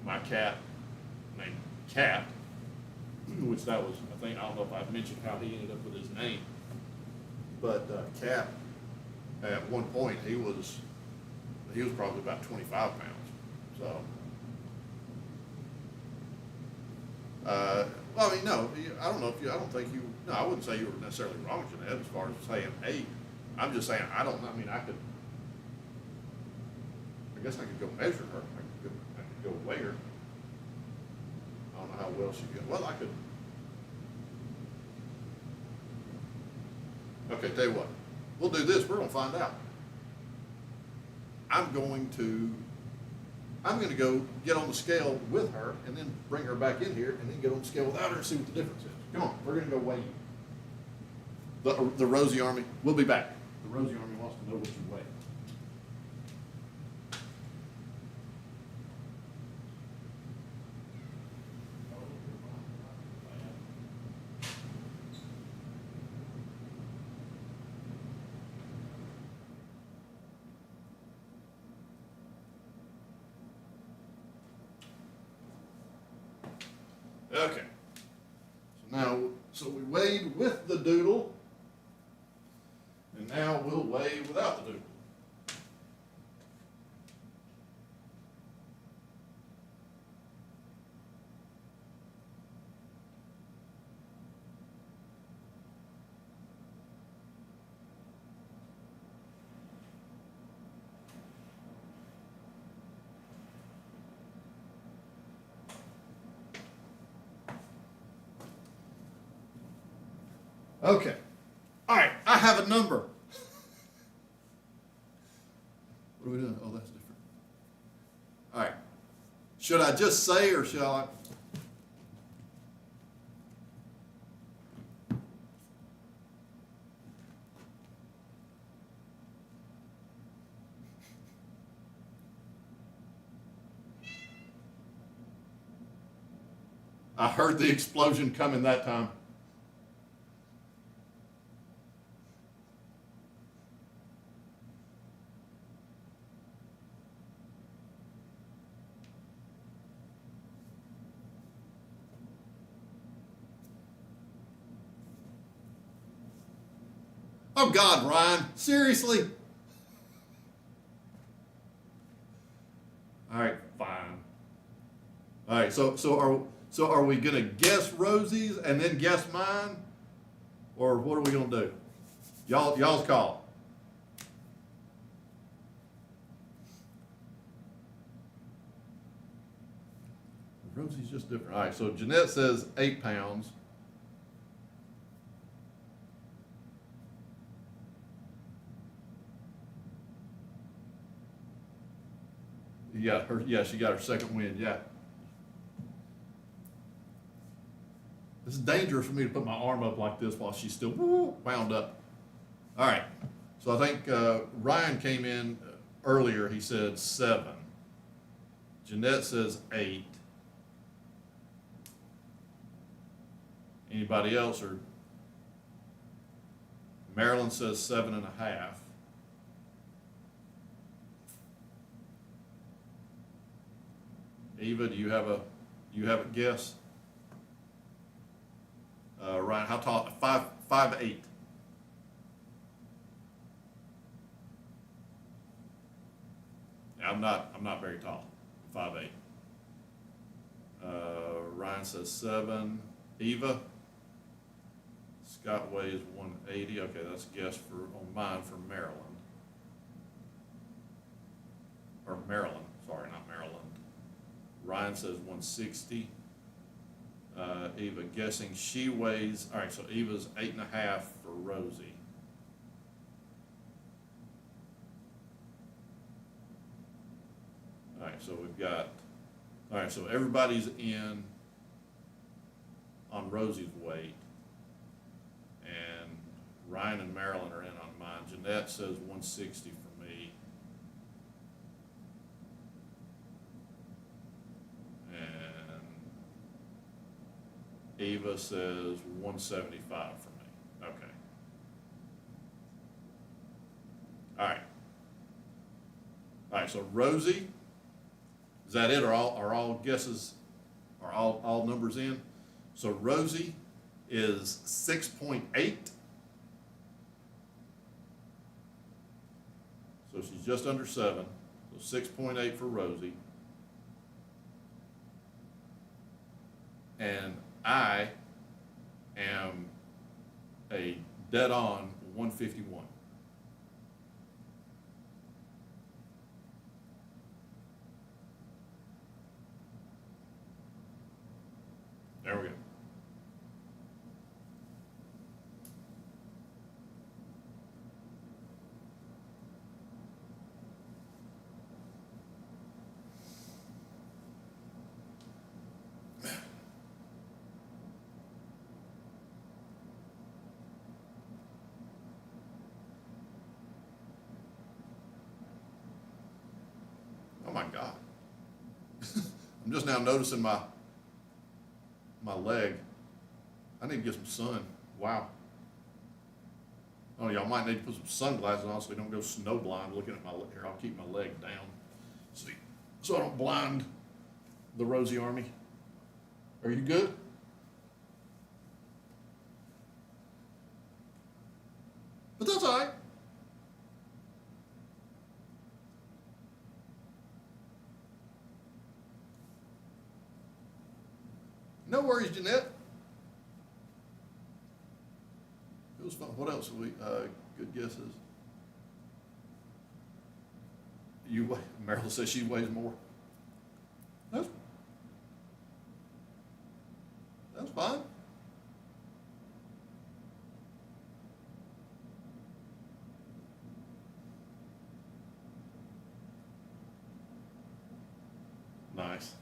my cat named Cat, which that was, I don't know if I've mentioned how he ended up with his name, but Cat, at one point, he was probably about 25 pounds. So, well, I mean, no, I wouldn't say you were necessarily wrong, Jeanette, as far as saying 8. I'm just saying, I guess I could go measure her. I could go weigh her. I don't know how well she gets. Well, I could. Okay, tell you what. We'll do this. We're going to find out. I'm going to go get on the scale with her and then bring her back in here and then get on the scale without her and see what the difference is. Come on, we're going to go weigh you. The Rosie Army. We'll be back. The Rosie Army wants to know what you weigh. Okay. So we weighed with the doodle, and now we'll weigh without the doodle. Okay. All right, I have a number. What are we doing? Oh, that's different. All right. Should I just say or shall I? I heard the explosion coming that time. Oh God, Ryan, seriously? All right, fine. All right, so are we gonna guess Rosie's and then guess mine, or what are we gonna do? Y'all's call. Rosie's just different. All right, so Jeanette says 8 pounds. Yeah, she got her second win, yeah. This is dangerous for me to put my arm up like this while she's still wound up. All right, so I think Ryan came in earlier, he said 7. Jeanette says 8. Anybody else? Or Marilyn says 7.5. Eva, do you have a guess? Ryan, how tall? 5'8". I'm not very tall. 5'8". Ryan says 7. Eva. Scott weighs 180. Okay, that's a guess on mine for Maryland. Or Maryland, sorry, not Maryland. Ryan says 160. Eva guessing she weighs, all right, so Eva's 8.5 for Rosie. All right, so we've got, all right, so everybody's in on Rosie's weight. And Ryan and Marilyn are in on mine. Jeanette says 160 for me. And Eva says 175 for me. Okay. All right. All right, so Rosie, is that it? Are all guesses, are all numbers in? So Rosie is 6.8. So she's just under 7. So 6.8 for Rosie. And I am a dead on 151. There we go. God. I'm just now noticing my leg. I need to get some sun. Wow. Oh, y'all might need to put some sunglasses on so you don't go snow blind looking at my leg. Here, I'll keep my leg down. See, so I don't blind the Rosie Army. Are you good? But that's all right. No worries, Jeanette. It was fun. What else? Good guesses. Meryl says she weighs more. That's fine. Nice.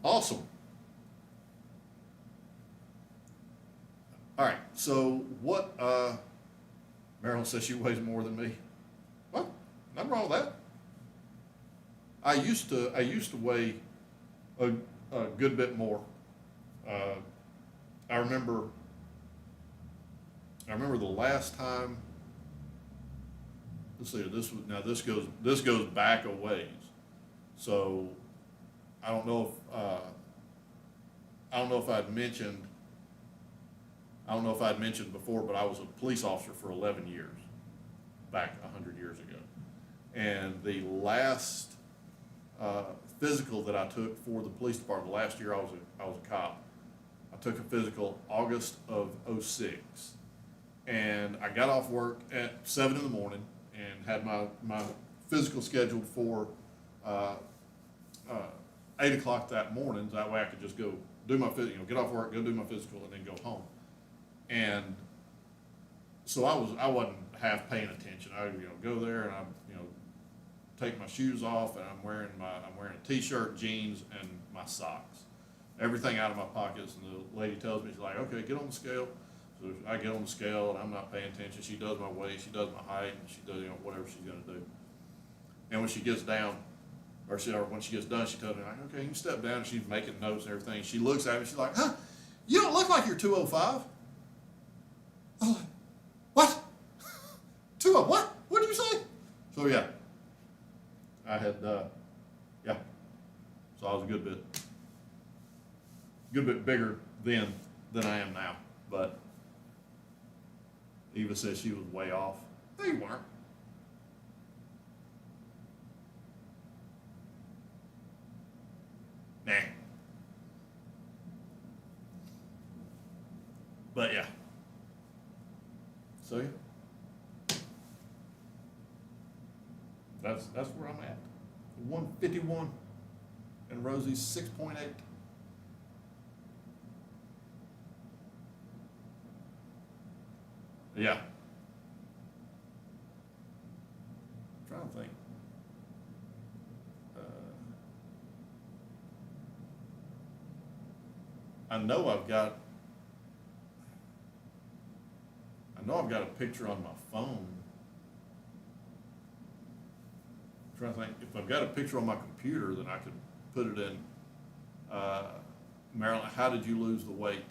Awesome. All right, so what, Marilyn says she weighs more than me. Well, nothing wrong with that. I used to weigh a good bit more. I remember the last time, let's see, this goes back a ways. So I don't know if I'd mentioned before, but I was a police officer for 11 years, back 100 years ago. And the last physical that I took for the police department, last year I was a cop. I took a physical August of '06, and I got off work at 7 in the morning and had my physical scheduled for 8 o'clock that morning. That way I could just go do my physical, get off work, go do my physical, and then go home. And so I wasn't half paying attention. I go there and I take my shoes off, and I'm wearing a t-shirt, jeans, and my socks. Everything out of my pockets, and the lady tells me, she's like, okay, get on the scale. So I get on the scale, and I'm not paying attention. She does my weight, she does my height, and she does whatever she's gonna do. And when she gets down, or when she gets done, she tells me, like, okay, you can step down. And she's making notes and everything. She looks at me, she's like, huh, you don't look like you're 205. I was like, what? 205, what? What did you say? So yeah, I had, yeah. So I was a good bit bigger then than I am now. But Eva says she was way off. No, you weren't. Nah. But yeah. So yeah. That's where I'm at. 151 and Rosie's 6.8. Yeah. I'm trying to think. I know I've got a picture on my phone. I'm trying to think, if I've got a picture on my computer, then I could put it in. Marilyn, how did you lose the weight?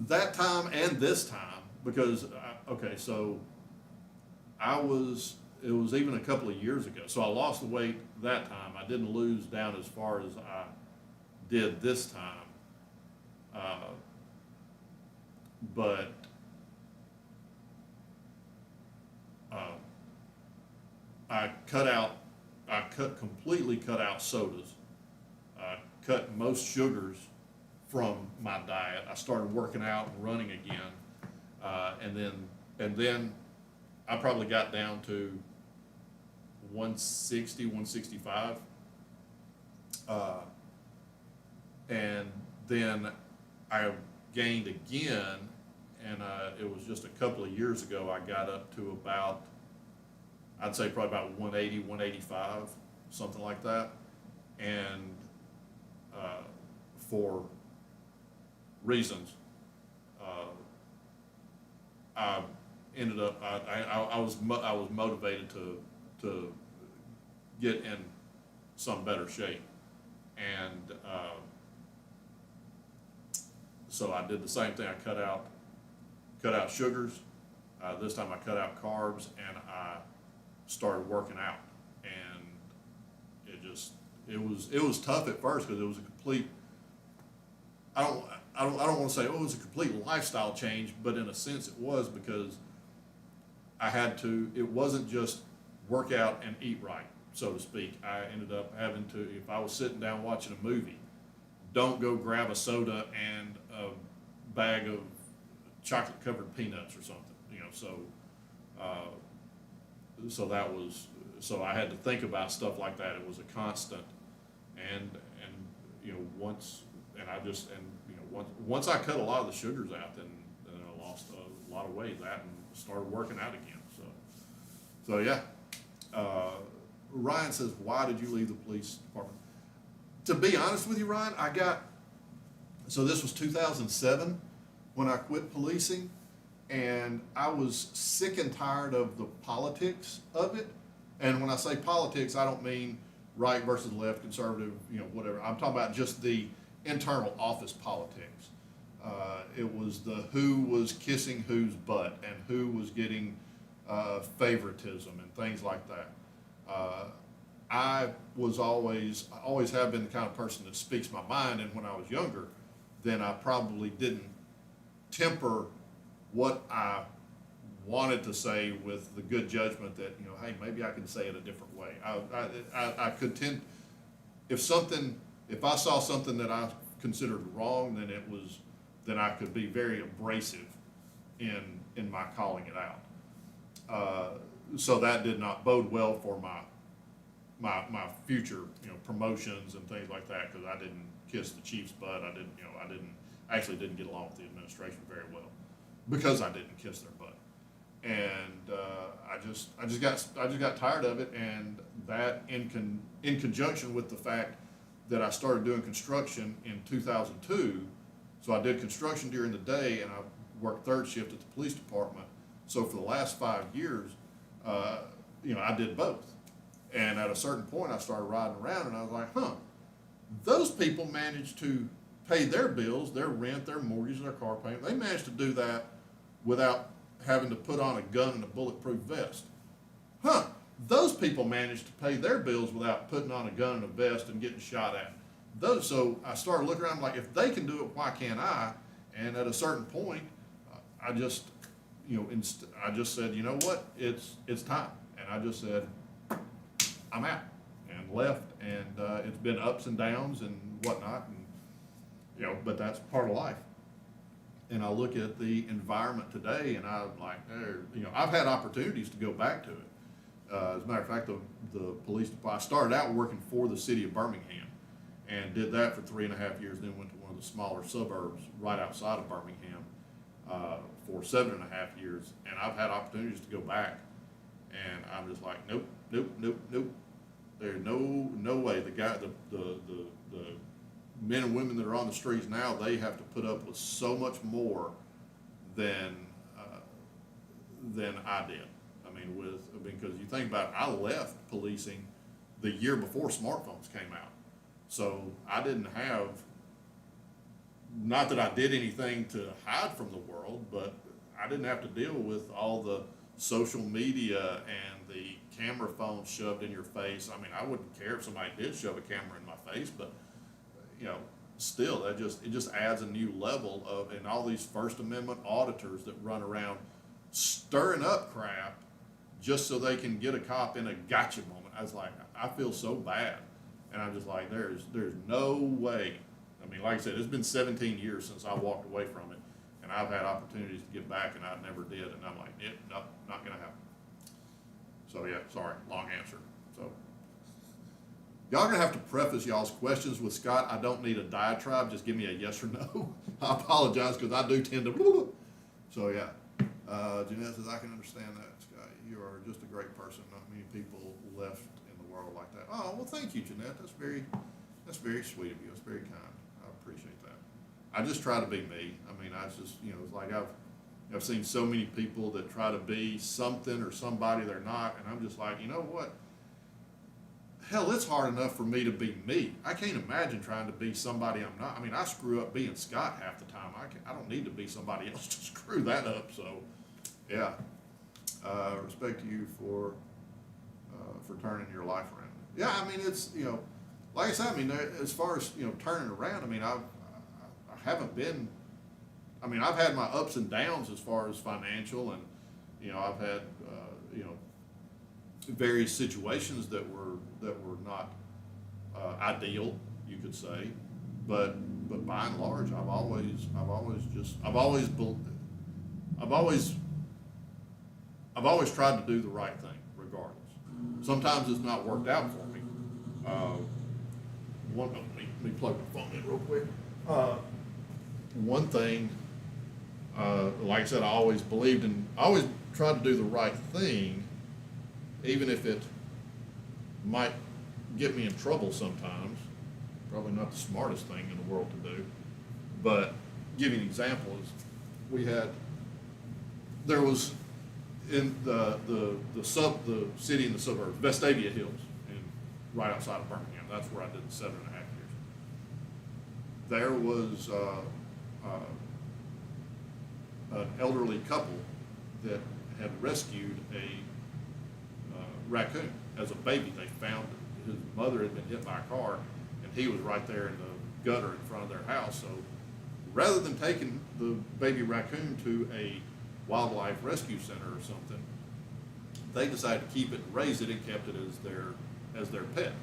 That time and this time, because, okay, so it was even a couple of years ago. So I lost the weight that time. I didn't lose down as far as I did this time. But I completely cut out sodas. I cut most sugars from my diet. I started working out and running again. And then I probably got down to 160, 165. And then I gained again, and it was just a couple of years ago, I got up to about, I'd say probably about 180, 185, something like that. And for reasons, I ended up, I was motivated to get in some better shape. And, so I did the same thing. I cut out sugars. This time I cut out carbs, and I started working out. And it was tough at first, because it was a complete, I don't want to say, oh, it was a complete lifestyle change, but in a sense it was, because I had to, it wasn't just work out and eat right, so to speak. I ended up having to, if I was sitting down watching a movie, don't go grab a soda and a bag of chocolate covered peanuts or something, so I had to think about stuff like that. It was a constant, and once I cut a lot of the sugars out, then I lost a lot of weight, that, and started working out again, so yeah. Ryan says, why did you leave the police department? To be honest with you, Ryan, so this was 2007 when I quit policing, and I was sick and tired of the politics of it. And when I say politics, I don't mean right versus left, conservative, whatever. I'm talking about just the internal office politics. It was the who was kissing whose butt, and who was getting favoritism and things like that. I always have been the kind of person that speaks my mind, and when I was younger, then I probably didn't temper what I wanted to say with the good judgment that, hey, maybe I can say it a different way. I could tend, if I saw something that I considered wrong, then I could be very abrasive in my calling it out. So that did not bode well for my future, promotions and things like that, because I didn't kiss the chief's butt. I actually didn't get along with the administration very well, because I didn't kiss their butt. And I just got tired of it, and that in conjunction with the fact that I started doing construction in 2002. So I did construction during the day, and I worked third shift at the police department. So for the last 5 years, I did both. And at a certain point, I started riding around, and I was like, those people managed to pay their bills, their rent, their mortgage, their car payment. They managed to do that without having to put on a gun and a bulletproof vest. Those people managed to pay their bills without putting on a gun and a vest and getting shot at. So I started looking around, like, if they can do it, why can't I? And at a certain point, I just said, you know what, it's time. And I just said, I'm out, and left. And it's been ups and downs and whatnot, and but that's part of life. And I look at the environment today, and I'm like, I've had opportunities to go back to it. As a matter of fact, the police department, I started out working for the city of Birmingham, and did that for 3.5 years, then went to one of the smaller suburbs right outside of Birmingham for 7.5 years. And I've had opportunities to go back, and I'm just like, nope. There's no way. The men and women that are on the streets now, they have to put up with so much more than I did. Because you think about it, I left policing the year before smartphones came out. So I didn't have, not that I did anything to hide from the world, but I didn't have to deal with all the social media and the camera phones shoved in your face. I wouldn't care if somebody did shove a camera in my face, but still, it just adds a new level of, and all these First Amendment auditors that run around stirring up crap just so they can get a cop in a gotcha moment. I was like, I feel so bad. And I'm just like, there's no way. Like I said, it's been 17 years since I walked away from it, and I've had opportunities to get back, and I never did. And I'm like, nope, not gonna happen. So yeah, sorry, long answer. So y'all are gonna have to preface y'all's questions with, Scott, I don't need a diatribe, just give me a yes or no. I apologize, because I do tend to. So yeah, Jeanette says, I can understand that, Scott. You are just a great person. Not many people left in the world like that. Oh, well, thank you, Jeanette. That's very sweet of you. It's very kind. I appreciate that. I just try to be me. It's just, it's like I've seen so many people that try to be something or somebody they're not, and I'm just like, you know what? Hell, it's hard enough for me to be me. I can't imagine trying to be somebody I'm not. I mean, I screw up being Scott half the time. I don't need to be somebody else to screw that up. So, yeah, respect you for turning your life around. Yeah, I mean, it's, you know, like I said, I mean, as far as, you know, turning around, I mean, I haven't been. I mean, I've had my ups and downs as far as financial, and you know, I've had you know, various situations that were not ideal, you could say, but by and large, I've always tried to do the right thing, regardless. Sometimes it's not worked out for me. Let me plug my phone in real quick. One thing, like I said, I always tried to do the right thing, even if it might get me in trouble sometimes. Probably not the smartest thing in the world to do, but give you an example is there was in the city in the suburbs, Vestavia Hills, right outside of Birmingham. That's where I did the 7.5 years. There was an elderly couple that had rescued a raccoon as a baby. They found his mother had been hit by a car, and he was right there in the gutter in front of their house. So rather than taking the baby raccoon to a wildlife rescue center or something, they decided to keep it and raise it and kept it as their pet.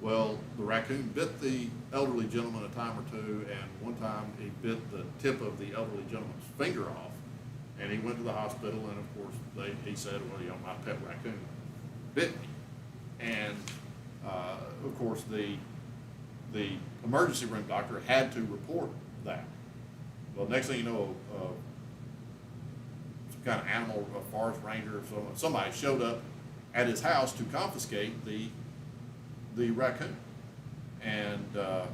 Well, the raccoon bit the elderly gentleman a time or two, and one time he bit the tip of the elderly gentleman's finger off, and he went to the hospital, and of course he said, well, you know, my pet raccoon bit me. And of course the emergency room doctor had to report that. Well, next thing you know, some kind of animal, a forest ranger or somebody showed up at his house to confiscate the raccoon, and the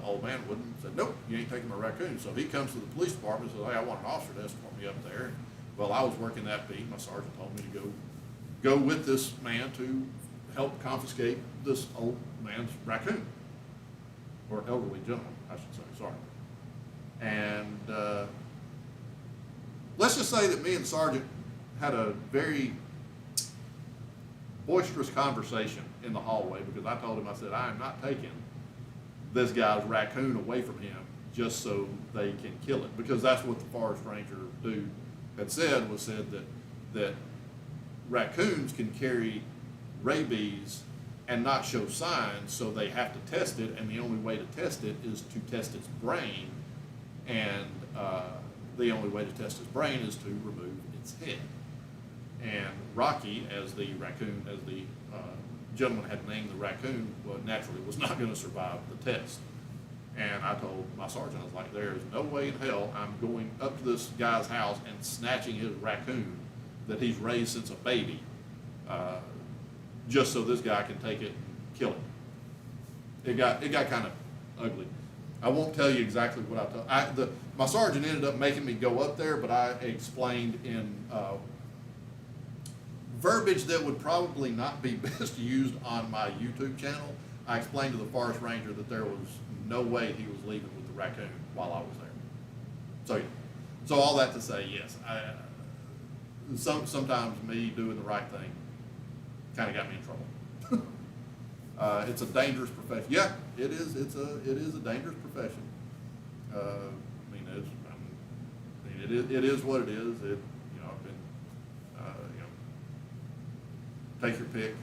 old man wouldn't, said, nope, you ain't taking my raccoon. So he comes to the police department and says, hey, I want an officer to escort me up there. Well, I was working that beat. My sergeant told me to go with this man to help confiscate this old man's raccoon, or elderly gentleman, I should say, sorry. And let's just say that me and the sergeant had a very boisterous conversation in the hallway, because I told him, I said, I am not taking this guy's raccoon away from him just so they can kill it, because that's what the forest ranger dude had said that raccoons can carry rabies and not show signs, so they have to test it, and the only way to test it is to test its brain, and the only way to test its brain is to remove its head. And Rocky, as the gentleman had named the raccoon, well, naturally was not going to survive the test. And I told my sergeant, I was like, there is no way in hell I'm going up to this guy's house and snatching his raccoon that he's raised since a baby, just so this guy can take it and kill it. It got kind of ugly. I won't tell you exactly what I told. My sergeant ended up making me go up there, but I explained in verbiage that would probably not be best used on my YouTube channel. I explained to the forest ranger that there was no way he was leaving with the raccoon while I was there. So yeah. So all that to say, yes, sometimes me doing the right thing kind of got me in trouble. It's a dangerous profession. Yeah, it is. It is a dangerous profession. It is what it is. I've been, take your pick.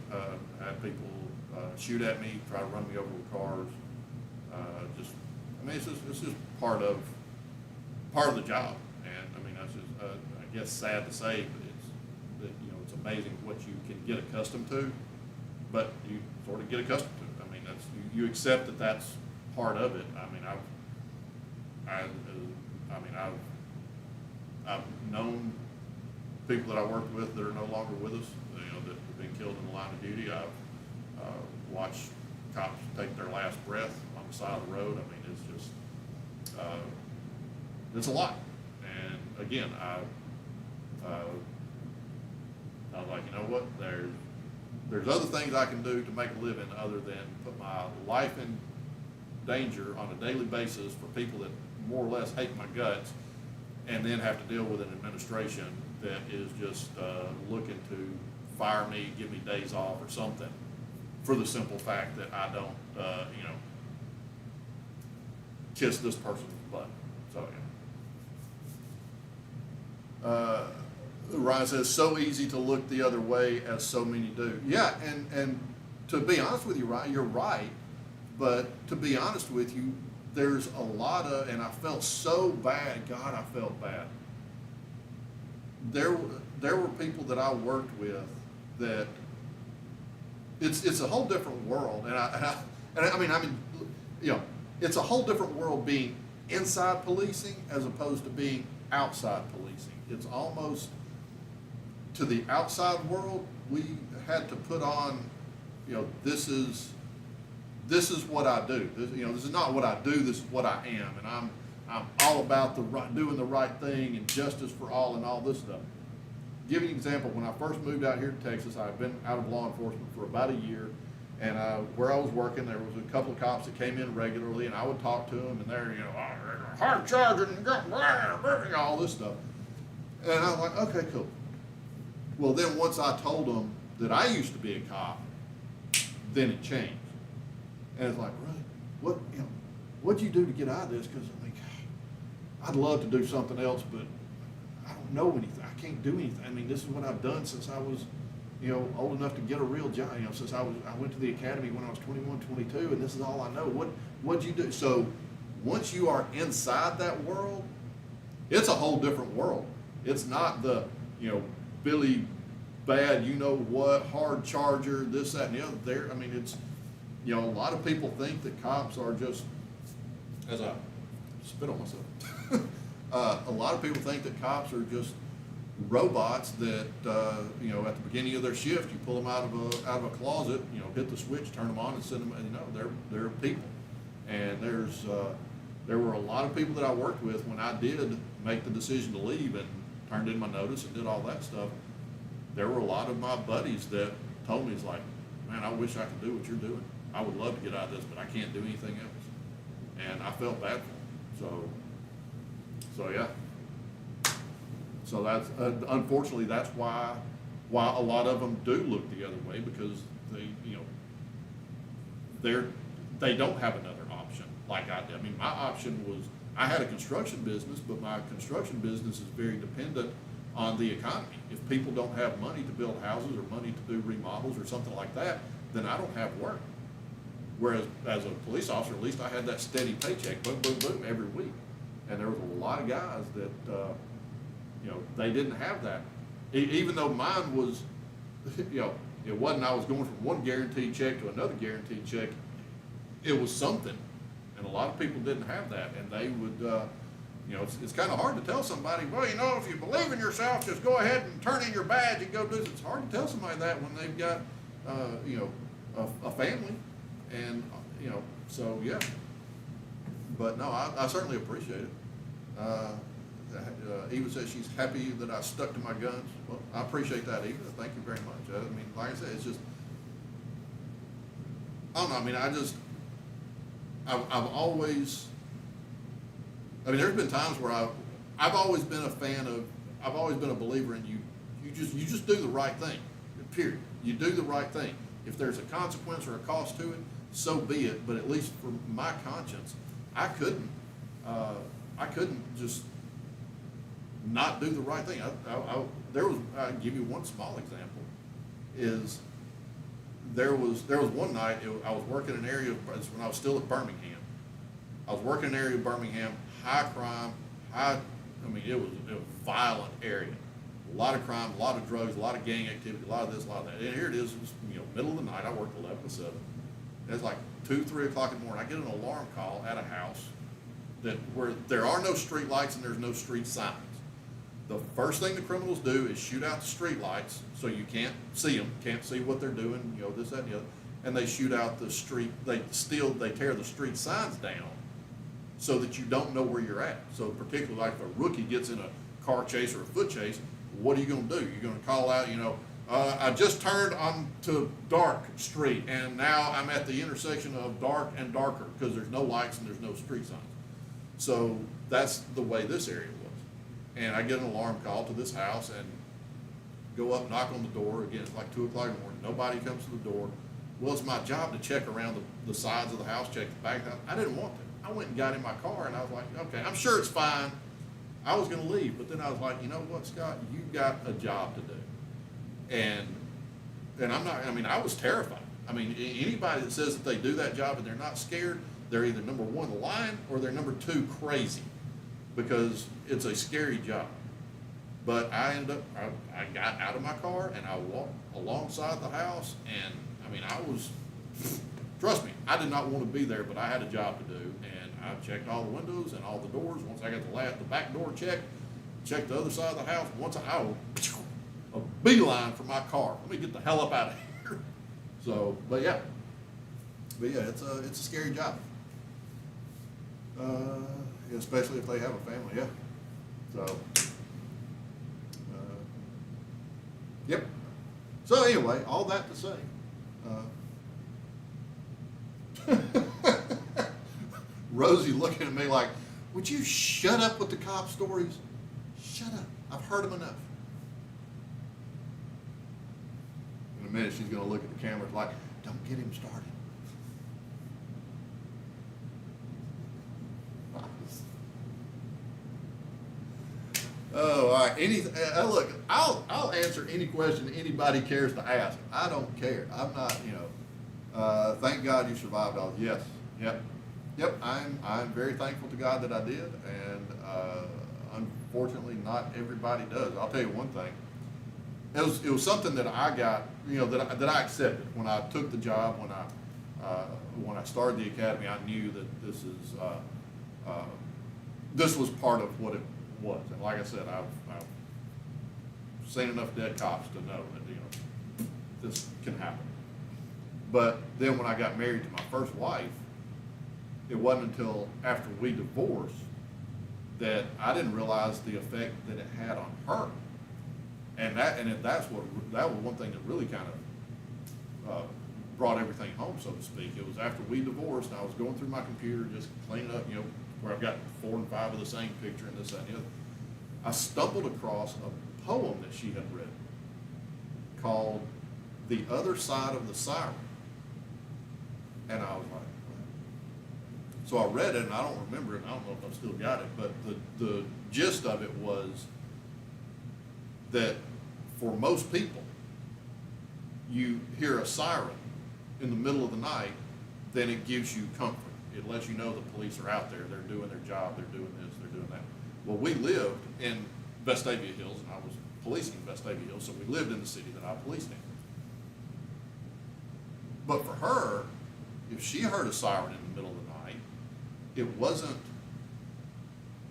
Had people shoot at me, try to run me over with cars. It's just part of the job. And I mean, that's just, I guess, sad to say, but it's amazing what you can get accustomed to, but you sort of get accustomed to it. I mean, you accept that that's part of it. I've known people that I worked with that are no longer with us, that have been killed in the line of duty. I've watched cops take their last breath on the side of the road. I mean, it's just, it's a lot. again, I was like, you know what, there's other things I can do to make a living other than put my life in danger on a daily basis for people that more or less hate my guts, and then have to deal with an administration that is just looking to fire me, give me days off or something, for the simple fact that I don't, kiss this person's butt. So, yeah. Ryan says, so easy to look the other way as so many do. Yeah, and to be honest with you, Ryan, you're right. But to be honest with you, there's a lot of, and I felt so bad. God, I felt bad. There were people that I worked with that it's a whole different world, and I mean, it's a whole different world being inside policing as opposed to being outside policing. It's almost, to the outside world, we had to put on, this is what I do. This is not what I do. This is what I am, and I'm all about doing the right thing and justice for all and all this stuff. Give you an example. When I first moved out here to Texas, I've been out of law enforcement for about a year, and where I was working, there was a couple of cops that came in regularly, and I would talk to them, and they're hard charging and all this stuff, and I was like, okay, cool. Well, then once I told them that I used to be a cop, then it changed. And it's like, really? What'd you do to get out of this? Because, I mean, God, I'd love to do something else, but I don't know anything. I can't do anything. I mean, this is what I've done since I was, old enough to get a real job. Since I went to the academy when I was 21, 22, and this is all I know. What'd you do? So once you are inside that world, it's a whole different world. It's not the, Billy Bad, hard charger, this, that, and the other. There, I mean, it's, a lot of people think that cops are just, as I spit on myself, a lot of people think that cops are just robots that, at the beginning of their shift, you pull them out of a closet, hit the switch, turn them on, and send them. They're people. And there were a lot of people that I worked with when I did make the decision to leave and turned in my notice and did all that stuff. There were a lot of my buddies that told me, it's like, man, I wish I could do what you're doing. I would love to get out of this, but I can't do anything else. And I felt bad for them. So yeah. So that's, unfortunately, that's why a lot of them do look the other way, because they don't have another option like I did. I mean, my option was, I had a construction business, but my construction business is very dependent on the economy. If people don't have money to build houses or money to do remodels or something like that, then I don't have work. Whereas as a police officer, at least I had that steady paycheck, boom, boom, boom, every week. And there was a lot of guys that, they didn't have that. Even though mine was, it wasn't, I was going from one guaranteed check to another guaranteed check. It was something. And a lot of people didn't have that. And they would, it's kind of hard to tell somebody, well, if you believe in yourself, just go ahead and turn in your badge and go do this. It's hard to tell somebody that when they've got, a family. And, so yeah. But no, I certainly appreciate it. Eva says she's happy that I stuck to my guns. Well, I appreciate that, Eva. Thank you very much. I mean, like I said, it's just, I don't know. I mean, I've always, there's been times where I've always been a fan of, I've always been a believer in you just do the right thing, period. You do the right thing. If there's a consequence or a cost to it, so be it. But at least for my conscience, I couldn't just not do the right thing. I'll give you one small example. Is there was one night I was working in an area when I was still at Birmingham. I was working in an area of Birmingham, high crime, it was a violent area. A lot of crime, a lot of drugs, a lot of gang activity, a lot of this, a lot of that. And here it is, middle of the night. I worked 11 to 7. And it's like 2, 3 o'clock in the morning. I get an alarm call at a house where there are no street lights and there's no street signs. The first thing the criminals do is shoot out the street lights so you can't see them, can't see what they're doing, this, that, and the other. And they shoot out the street, they tear the street signs down so that you don't know where you're at. So particularly like if a rookie gets in a car chase or a foot chase, what are you going to do? You're going to call out, I just turned onto Dark Street, and now I'm at the intersection of Dark and Darker because there's no lights and there's no street signs. So that's the way this area was. And I get an alarm call to this house and go up, knock on the door. Again, it's like 2 o'clock in the morning. Nobody comes to the door. Well, it's my job to check around the sides of the house, check the back of the house. I didn't want to. I went and got in my car, and I was like, okay, I'm sure it's fine. I was going to leave, but then I was like, you know what, Scott, you got a job to do. And I'm not, I was terrified. Anybody that says that they do that job and they're not scared, they're either number one, lying, or they're number two, crazy, because it's a scary job. But I got out of my car and I walked alongside the house, and trust me, I did not want to be there, but I had a job to do, and I checked all the windows and all the doors. Once I got the back door checked the other side of the house. Once I was a beeline for my car. Let me get the hell up out of here. So, but yeah, it's a scary job, especially if they have a family. Yeah. So, yep. So anyway, all that to say, Rosie looking at me like, would you shut up with the cop stories? Shut up. I've heard them enough. In a minute, she's going to look at the cameras like, don't get him started. Oh, all right. Look, I'll answer any question anybody cares to ask. I don't care. I'm not, thank God you survived all. Yes. Yep. I'm very thankful to God that I did, and unfortunately, not everybody does. I'll tell you one thing. It was something that I got, that I accepted when I took the job. When I started the academy, I knew that this was part of what it was. And like I said, I've seen enough dead cops to know that this can happen. But then when I got married to my first wife, it wasn't until after we divorced that I didn't realize the effect that it had on her. And that was one thing that really kind of brought everything home, so to speak. It was after we divorced, and I was going through my computer just cleaning up, where I've got 4 and 5 of the same picture and this, that, and the other. I stumbled across a poem that she had written called "The Other Side of the Siren," and I was like, what? So I read it, and I don't remember it. And I don't know if I've still got it, but the gist of it was that for most people, you hear a siren in the middle of the night, then it gives you comfort. It lets you know the police are out there. They're doing their job. They're doing this. They're doing that. Well, we lived in Vestavia Hills, and I was policing Vestavia Hills, so we lived in the city that I policed in. But for her, if she heard a siren in the middle of the night, it wasn't,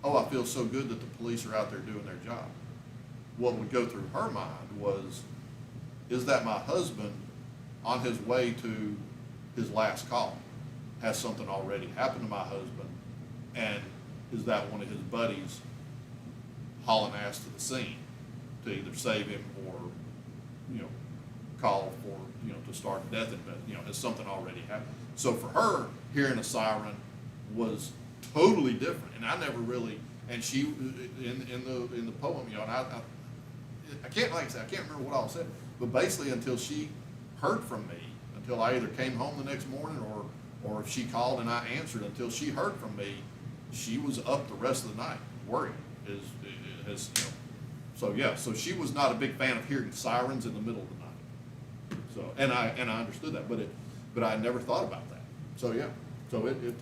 oh, I feel so good that the police are out there doing their job. What would go through her mind was, is that my husband on his way to his last call? Has something already happened to my husband? And is that one of his buddies hauling ass to the scene to either save him or, call for, to start a death investigation? Has something already happened? So for her, hearing a siren was totally different. And I never really, and she, in the poem, and I can't, like I said, I can't remember what all said, but basically until she heard from me, until I either came home the next morning or if she called and I answered, until she heard from me, she was up the rest of the night worried. So she was not a big fan of hearing sirens in the middle of the night. So and I understood that, but I never thought about that. So yeah, so it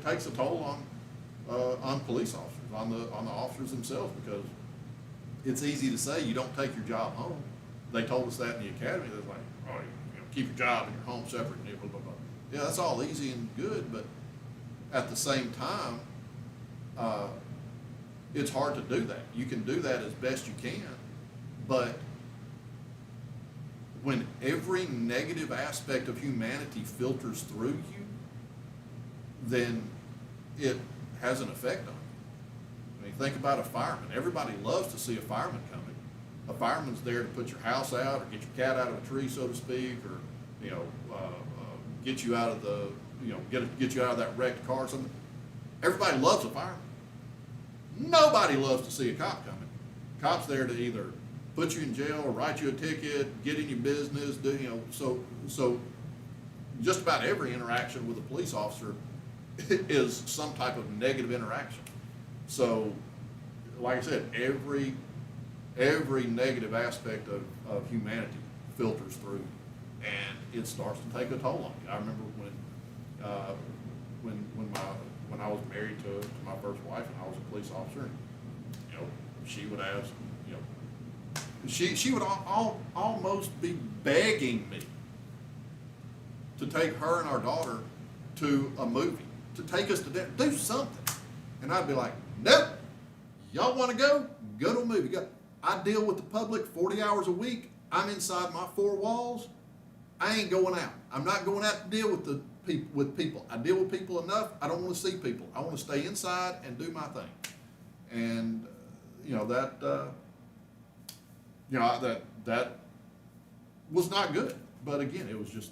takes a toll on police officers, on the officers themselves, because it's easy to say you don't take your job home. They told us that in the academy. They're like, oh, keep your job and your home separate, and blah, blah, blah. Yeah, that's all easy and good, but at the same time, it's hard to do that. You can do that as best you can, but when every negative aspect of humanity filters through you, then it has an effect on you. I mean, think about a fireman. Everybody loves to see a fireman coming. A fireman's there to put your house out, or get your cat out of a tree, so to speak, or get you out of the get you out of that wrecked car or something. Everybody loves a fireman. Nobody loves to see a cop coming. Cop's there to either put you in jail or write you a ticket, get in your business, so just about every interaction with a police officer is some type of negative interaction. So, like I said, every negative aspect of humanity filters through, and it starts to take a toll on you. I remember when I was married to my first wife, and I was a police officer, and she would ask, she would almost be begging me to take her and our daughter to a movie, to take us to dinner, do something. And I'd be like, nope, y'all want to go? Go to a movie. Go. I deal with the public 40 hours a week. I'm inside my four walls. I ain't going out. I'm not going out to deal with people. I deal with people enough. I don't want to see people. I want to stay inside and do my thing. And that was not good. But again, it was just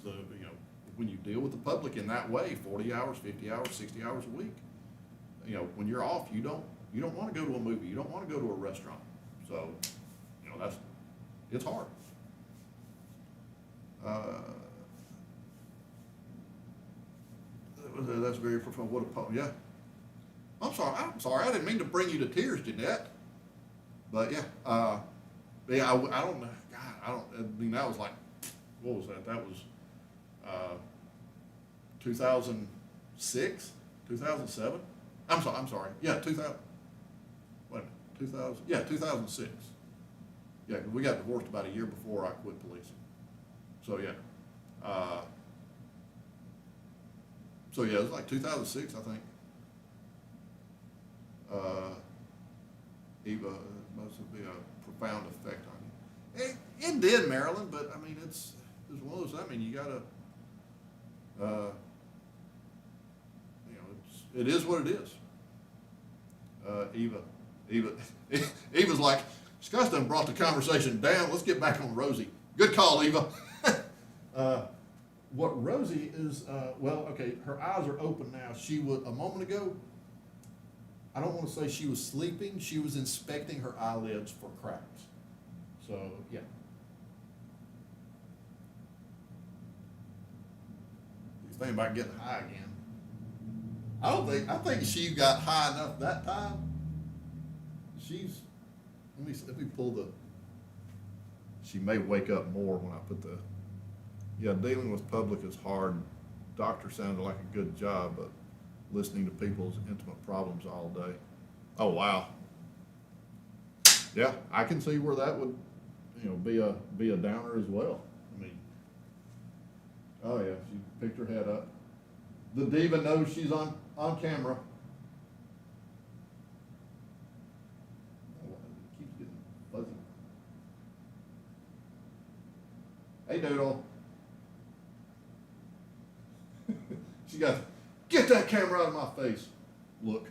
when you deal with the public in that way, 40 hours, 50 hours, 60 hours a week, when you're off, you don't want to go to a movie. You don't want to go to a restaurant. So, it's hard. That's very profound. What a poem. Yeah. I'm sorry. I didn't mean to bring you to tears, Jeanette. But yeah. I don't know. God, I mean, that was like, what was that? That was 2006, 2007. I'm sorry. Yeah, 2000. Wait a minute. 2000. Yeah, 2006. Yeah, 'cause we got divorced about a year before I quit policing. So yeah. It was like 2006, I think. Eva must be a profound effect on you. It did, Marilyn, but I mean, it's one of those. I mean, you gotta, it is what it is. Eva's like, Scott's done brought the conversation down. Let's get back on Rosie. Good call, Eva. What Rosie is, okay, her eyes are open now. She was, a moment ago, I don't want to say she was sleeping. She was inspecting her eyelids for cracks. So, yeah. She's thinking about getting high again. I think she got high enough that time. Let me pull she may wake up more when I put dealing with public is hard. Doctor sounded like a good job, but listening to people's intimate problems all day. Oh, wow. Yeah, I can see where that would, be a downer as well. I mean, oh yeah, she picked her head up. The diva knows she's on camera. Oh, it keeps getting fuzzy. Hey, Doodle. She got, get that camera out of my face. Look.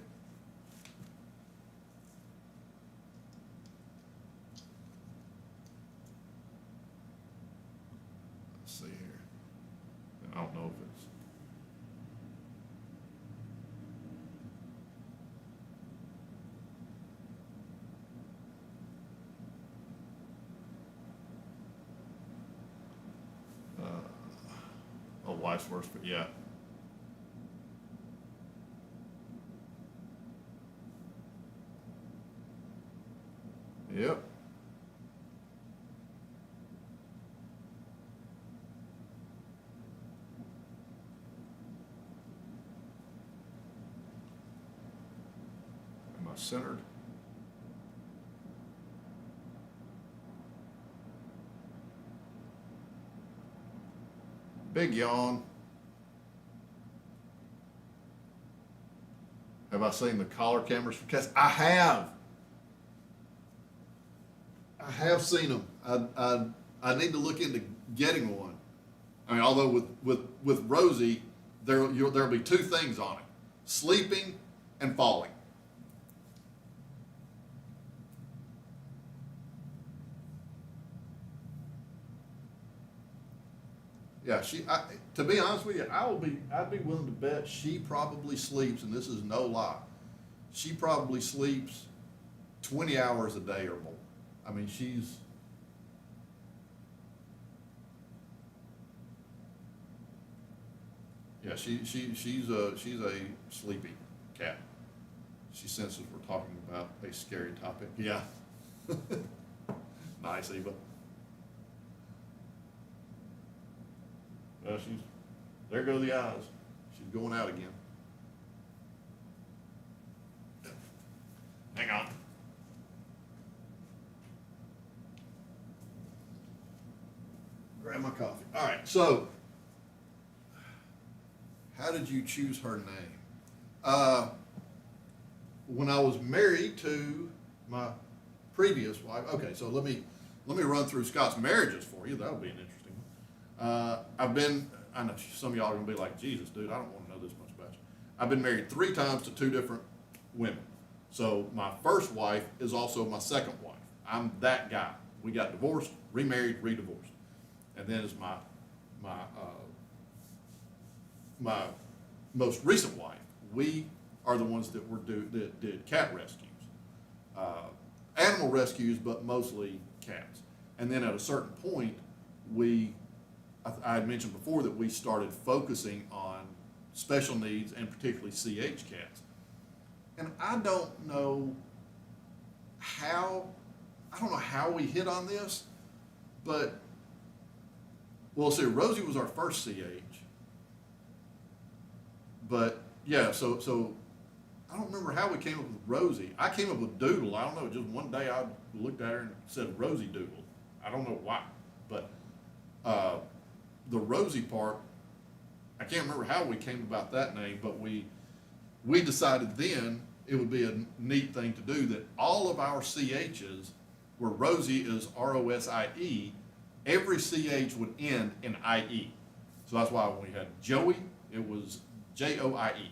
Let's see here. I don't know if it's. Life's worse, but yeah. Yep. Am I centered? Big yawn. Have I seen the collar cameras for cats? I have. I have seen them. I need to look into getting one. I mean, although with Rosie, there'll be two things on it: sleeping and falling. Yeah, to be honest with you, I'd be willing to bet she probably sleeps, and this is no lie, she probably sleeps 20 hours a day or more. I mean, yeah, she's a sleepy cat. She senses we're talking about a scary topic. Yeah. Nice, Eva. Well, there go the eyes. She's going out again. Hang on. Grab my coffee. All right, so how did you choose her name? When I was married to my previous wife, okay, so let me run through Scott's marriages for you. That'll be an interesting one. I know some of y'all are gonna be like, Jesus, dude, I don't want to know this much about you. I've been married 3 times to 2 different women. So my first wife is also my second wife. I'm that guy. We got divorced, remarried, re-divorced. And then is my most recent wife. We are the ones that did cat rescues, animal rescues, but mostly cats. And then at a certain point, I had mentioned before that we started focusing on special needs and particularly CH cats. And I don't know how we hit on this, but well, see, Rosie was our first CH. But yeah, so I don't remember how we came up with Rosie. I came up with Doodle. I don't know, just one day I looked at her and said Rosie Doodle. I don't know why, but the Rosie part, I can't remember how we came about that name, but we decided then it would be a neat thing to do that all of our CHs, where Rosie is ROSIE, every CH would end in IE. So that's why when we had Joey, it was JOIE.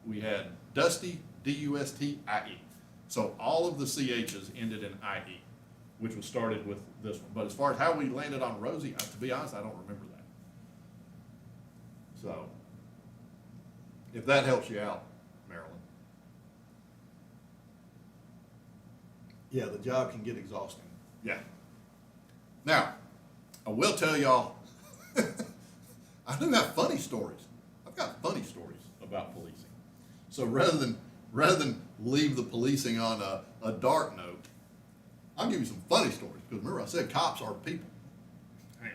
We had Dusty, DUSTIE. So all of the CHs ended in IE, which was started with this one. But as far as how we landed on Rosie, to be honest, I don't remember that. So, if that helps you out, Marilyn. Yeah, the job can get exhausting. Yeah. Now, I will tell y'all, I do have funny stories. I've got funny stories about policing. So rather than leave the policing on a dark note, I'll give you some funny stories, because remember I said cops are people. Hang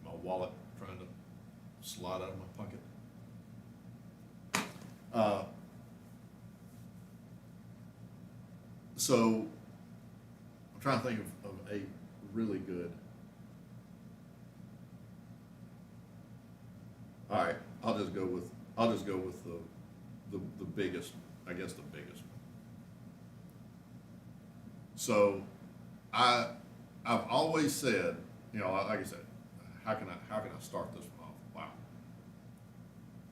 on. My wallet trying to slide out of my pocket. So I'm trying to think of a really good. All right, I'll just go with the biggest, I guess the biggest one. So I've always said, like I said, how can I start this one off? Wow.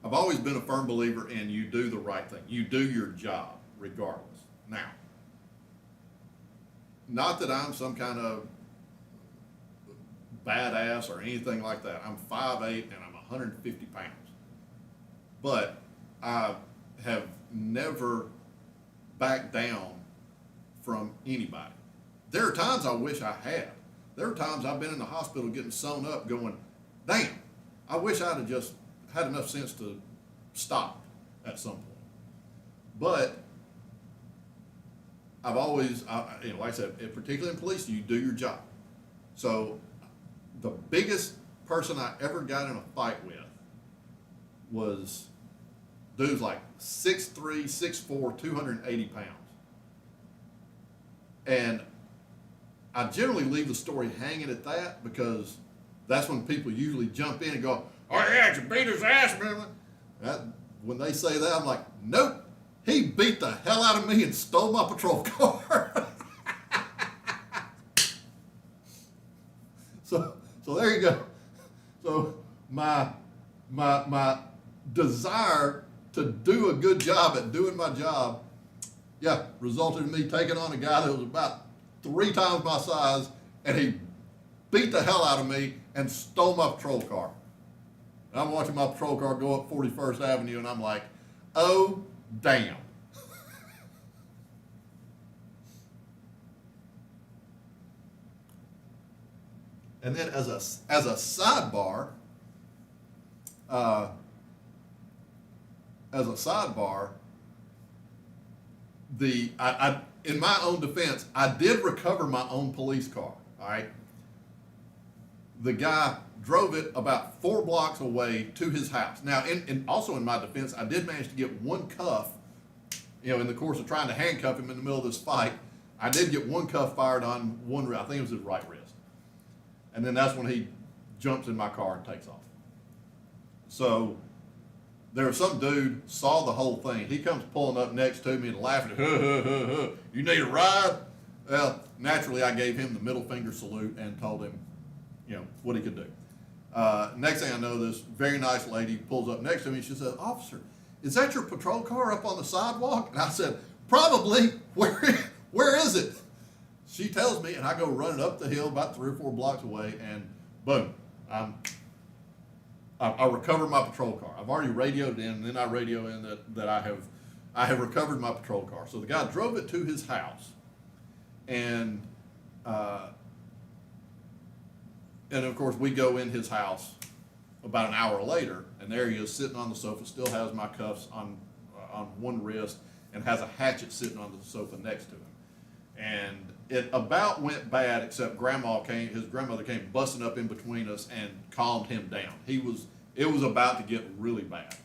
I've always been a firm believer in you do the right thing. You do your job regardless. Now, not that I'm some kind of badass or anything like that. I'm 5'8" and I'm 150 pounds. But I have never backed down from anybody. There are times I wish I had. There are times I've been in the hospital getting sewn up going, damn, I wish I'd have just had enough sense to stop at some point. But I've always, like I said, particularly in police, you do your job. So the biggest person I ever got in a fight with was dude's like 6'3", 6'4", 280 pounds. And I generally leave the story hanging at that, because that's when people usually jump in and go, oh yeah, you beat his ass, man. When they say that, I'm like, nope. He beat the hell out of me and stole my patrol car. So there you go. So my desire to do a good job at doing my job, yeah, resulted in me taking on a guy that was about 3 times my size, and he beat the hell out of me, and stole my patrol car. And I'm watching my patrol car go up 41st Avenue, and I'm like, oh, damn. And then as a sidebar, in my own defense, I did recover my own police car. All right. The guy drove it about 4 blocks away to his house. Now, also in my defense, I did manage to get one cuff. In the course of trying to handcuff him in the middle of this fight, I did get one cuff fired on one wrist. I think it was his right wrist. And then that's when he jumps in my car and takes off. So there was some dude saw the whole thing. He comes pulling up next to me and laughing. You need a ride? Well, naturally, I gave him the middle finger salute and told him, what he could do. Next thing I know, this very nice lady pulls up next to me. She says, "Officer, is that your patrol car up on the sidewalk?" And I said, "Probably. Where is it?" She tells me, and I go running up the hill about 3 or 4 blocks away, and boom, I recover my patrol car. I've already radioed in, and then I radio in that I have recovered my patrol car. So the guy drove it to his house, and of course we go in his house about an hour later, and there he is sitting on the sofa, still has my cuffs on one wrist, and has a hatchet sitting on the sofa next to him. And it about went bad, except his grandmother came busting up in between us and calmed him down. It was about to get really bad.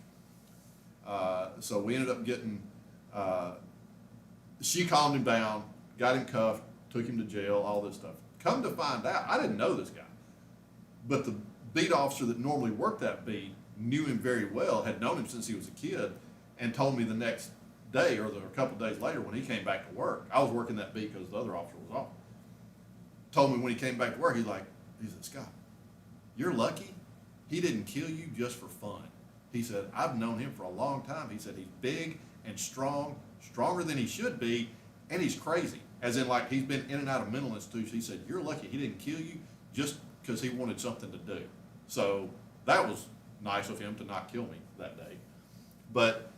So we ended up getting, she calmed him down, got him cuffed, took him to jail, all this stuff. Come to find out, I didn't know this guy, but the beat officer that normally worked that beat knew him very well, had known him since he was a kid, and told me the next day or a couple of days later when he came back to work. I was working that beat because the other officer was off. Told me when he came back to work, he said, "Scott, you're lucky he didn't kill you just for fun." He said, "I've known him for a long time." He said, "He's big and strong, stronger than he should be, and he's crazy." As in, like, he's been in and out of mental institutions. He said, "You're lucky he didn't kill you just because he wanted something to do." So that was nice of him to not kill me that day. But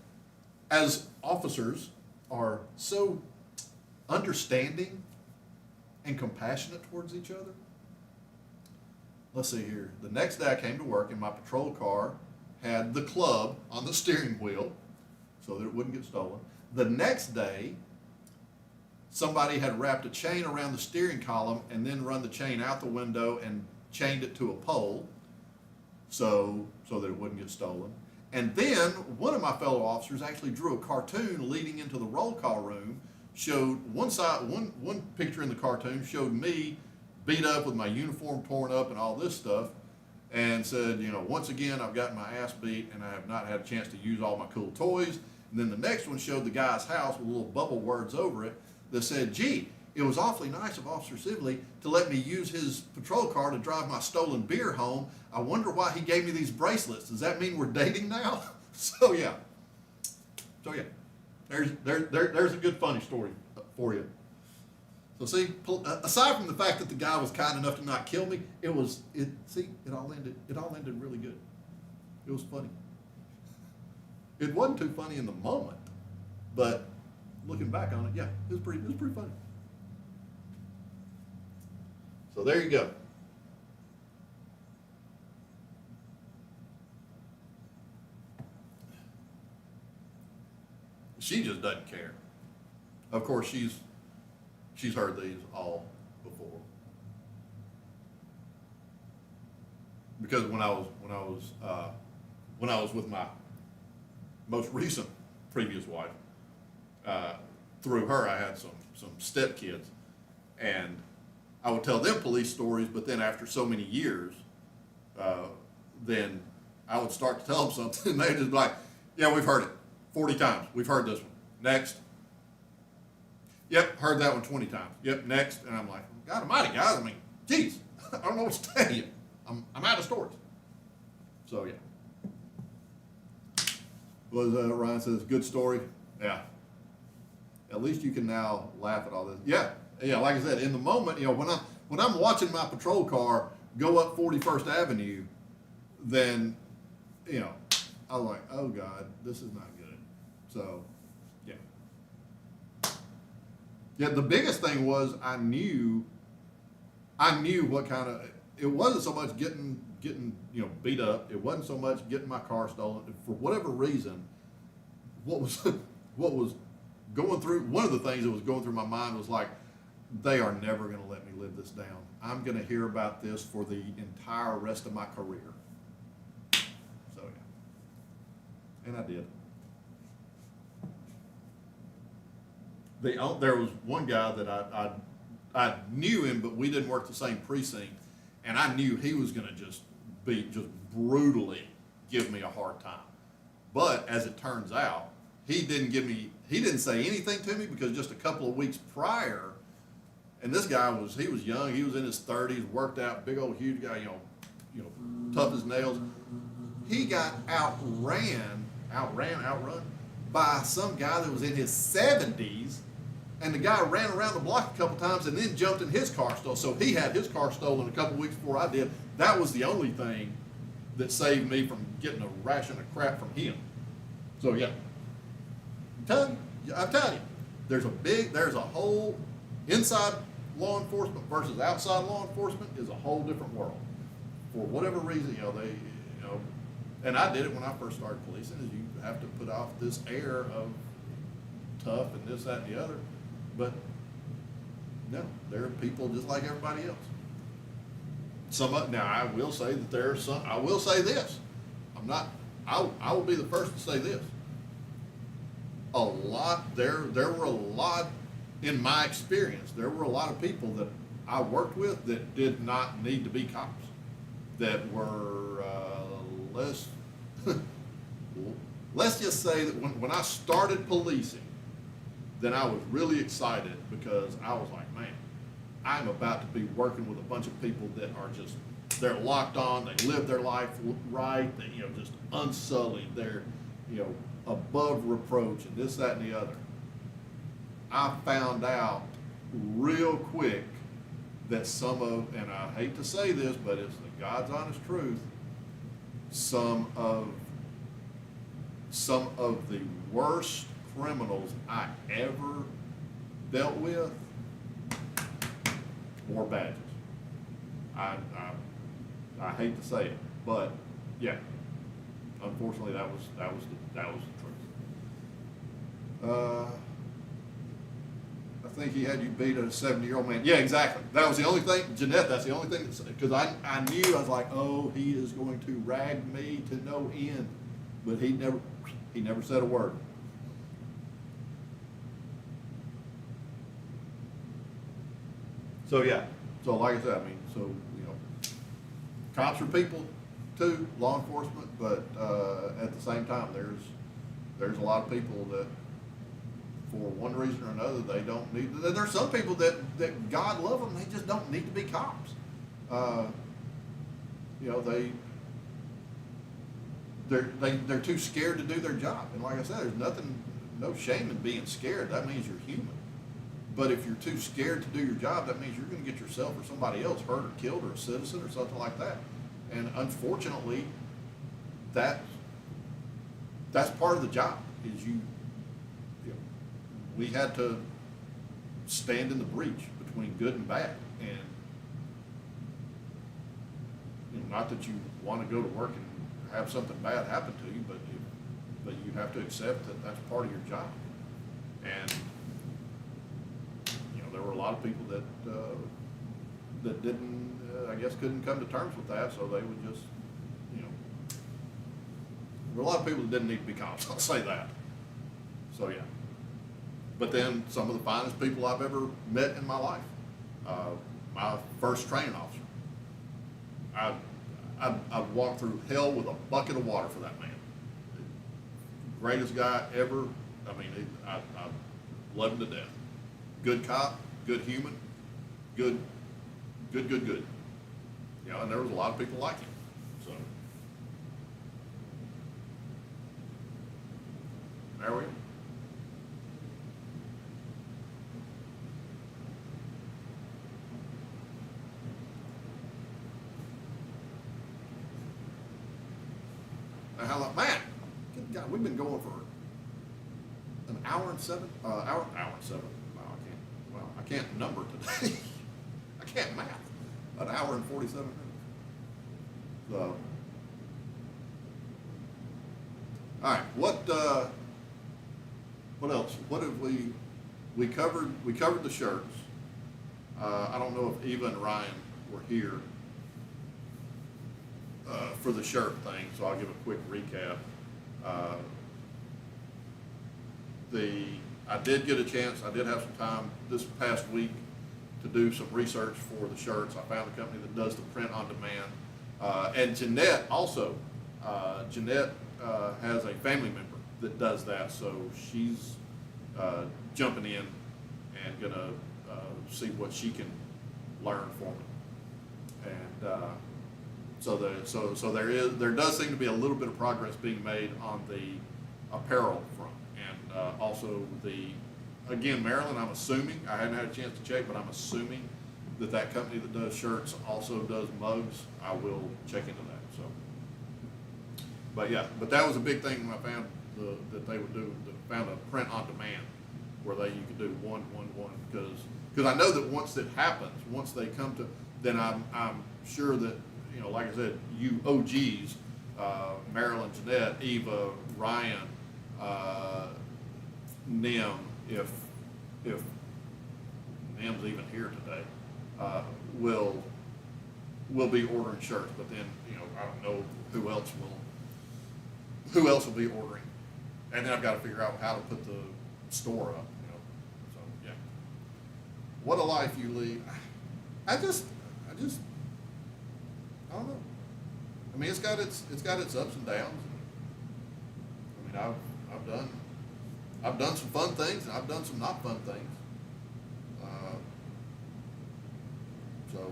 as officers are so understanding and compassionate towards each other, let's see here. The next day I came to work, and my patrol car had the club on the steering wheel so that it wouldn't get stolen. The next day, somebody had wrapped a chain around the steering column and then run the chain out the window and chained it to a pole so that it wouldn't get stolen. And then one of my fellow officers actually drew a cartoon leading into the roll call room, showed one picture in the cartoon showed me beat up with my uniform torn up and all this stuff, and said, "Once again, I've gotten my ass beat and I have not had a chance to use all my cool toys." And then the next one showed the guy's house with little bubble words over it that said, "Gee, it was awfully nice of Officer Sibley to let me use his patrol car to drive my stolen beer home. I wonder why he gave me these bracelets. Does that mean we're dating now?" So yeah. There's a good funny story for you. So see, aside from the fact that the guy was kind enough to not kill me, it all ended really good. It was funny. It wasn't too funny in the moment, but looking back on it, yeah, it was pretty funny. So there you go. She just doesn't care. Of course, she's heard these all before. Because when I was with my most recent previous wife, through her I had some stepkids, and I would tell them police stories, but then after so many years, then I would start to tell them something, and they'd just be like, "Yeah, we've heard it 40 times. We've heard this one. Next." "Yep, heard that one 20 times. Yep, next." And I'm like, "God almighty, guys, I mean, geez, I don't know what to tell you. I'm out of stories." So yeah. Ryan says, "Good story." Yeah. At least you can now laugh at all this. Yeah, like I said, in the moment, when I'm watching my patrol car go up 41st Avenue, then, you know, I was like, oh God, this is not good. So, yeah. Yeah, the biggest thing was I knew what kind of, it wasn't so much getting, you know, beat up. It wasn't so much getting my car stolen. For whatever reason, what was, what was going through, one of the things that was going through my mind was like, they are never going to let me live this down. I'm going to hear about this for the entire rest of my career. So, yeah. And I did. There was one guy that I knew him, but we didn't work the same precinct, and I knew he was going to just brutally give me a hard time. But as it turns out, he didn't say anything to me, because just a couple of weeks prior, and this guy he was young, he was in his 30s, worked out, big old huge guy, you know, tough as nails. He got outrun by some guy that was in his 70s, and the guy ran around the block a couple times and then jumped in his car stolen. So he had his car stolen a couple weeks before I did. That was the only thing that saved me from getting a ration of crap from him. So yeah, I'm telling you, there's a whole inside law enforcement versus outside law enforcement is a whole different world. For whatever reason, and I did it when I first started policing, is you have to put off this air of tough and this, that, and the other. But no, there are people just like everybody else. Now I will say that there are some, I will say this. I will be the first to say this. There were a lot, in my experience, there were a lot of people that I worked with that did not need to be cops, that were let's just say that when I started policing, then I was really excited, because I was like, man, I'm about to be working with a bunch of people that are they're locked on, they live their life right, they, just unsullied, they're, above reproach and this, that, and the other. I found out real quick that and I hate to say this, but it's the God's honest truth, some of the worst criminals I ever dealt with wore badges. I hate to say it, but yeah, unfortunately that was the truth. I think he had you beat a 70-year-old man. Yeah, exactly. That was the only thing, Jeanette. That's the only thing, because I knew, I was like, oh, he is going to rag me to no end, but he never said a word. So yeah, so like I said, cops are people too, law enforcement, but at the same time, there's a lot of people that, for one reason or another, they don't need. There's some people that God love them, they just don't need to be cops. They're too scared to do their job, and like I said, there's no shame in being scared. That means you're human. But if you're too scared to do your job, that means you're going to get yourself or somebody else hurt or killed, or a citizen or something like that. And unfortunately, that's part of the job. Is we had to stand in the breach between good and bad, and not that you want to go to work and have something bad happen to you, but you have to accept that that's part of your job. And there were a lot of people that didn't, I guess, couldn't come to terms with that, so they would just, there were a lot of people that didn't need to be cops. I'll say that. So yeah. But then some of the finest people I've ever met in my life. My first training officer. I've walked through hell with a bucket of water for that man. Greatest guy ever. I love him to death. Good cop, good human, good. And there was a lot of people like him. So there we go. And I'm like, man, good God, we've been going for an hour and seven. Wow, I can't number today. I can't math. An hour and 47 minutes. So, all right. What else? What have we covered? We covered the shirts. I don't know if Eva and Ryan were here for the shirt thing, so I'll give a quick recap. I did get a chance. I did have some time this past week to do some research for the shirts. I found a company that does the print on demand, and Jeanette also. Jeanette has a family member that does that, so she's jumping in and gonna see what she can learn for me. And so there does seem to be a little bit of progress being made on the apparel front, and also again, Maryland, I'm assuming, I haven't had a chance to check, but I'm assuming that company that does shirts also does mugs. I will check into that. So, but that was a big thing when I found that they would do. Found a print on demand where you could do one, because I know that once it happens, once they come to, then I'm sure that, you know, like I said, you OGs, Marilyn, Jeanette, Eva, Ryan, Nim, if Nim's even here today, will be ordering shirts. But then, you know, I don't know who else will be ordering, and then I've got to figure out how to put the store up. You know, so yeah. What a life you lead. I just I don't know. I mean, it's got its ups and downs. I mean, I've done some fun things, and I've done some not fun things. So,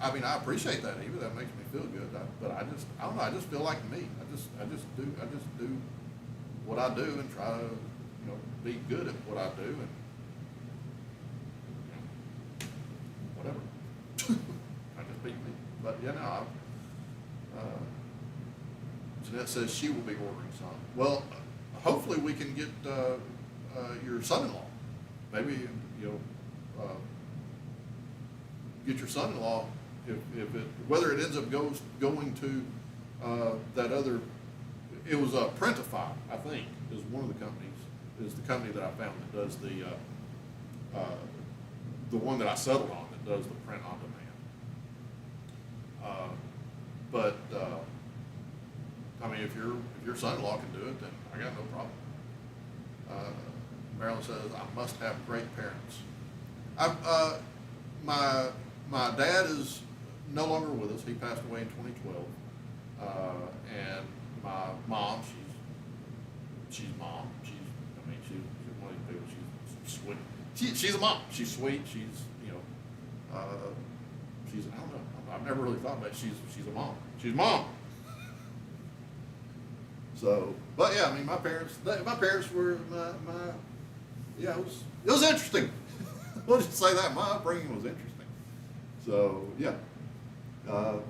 I mean, I appreciate that, Eva. That makes me feel good. But I don't know. I just feel like me. I just do what I do and try to, you know, be good at what I do, and you know, whatever. I just be me. But yeah, no. Jeanette says she will be ordering some. Well, hopefully we can get your son-in-law. Maybe, you know, get your son-in-law whether it ends up going to that other. It was Printify, I think, is one of the companies. Is the company that I found that does the one that I settled on that does the print on demand. But I mean, if your son-in-law can do it, then I got no problem. Marilyn says I must have great parents. My dad is no longer with us. He passed away in 2012. And my mom, she's mom. She's one of these people. She's sweet. She's a mom. She's sweet. She's, you know, she's, I don't know. I've never really thought about it. She's a mom. She's mom. So, but yeah, I mean, my parents were yeah, it was interesting. We'll just say that my upbringing was interesting. So yeah, but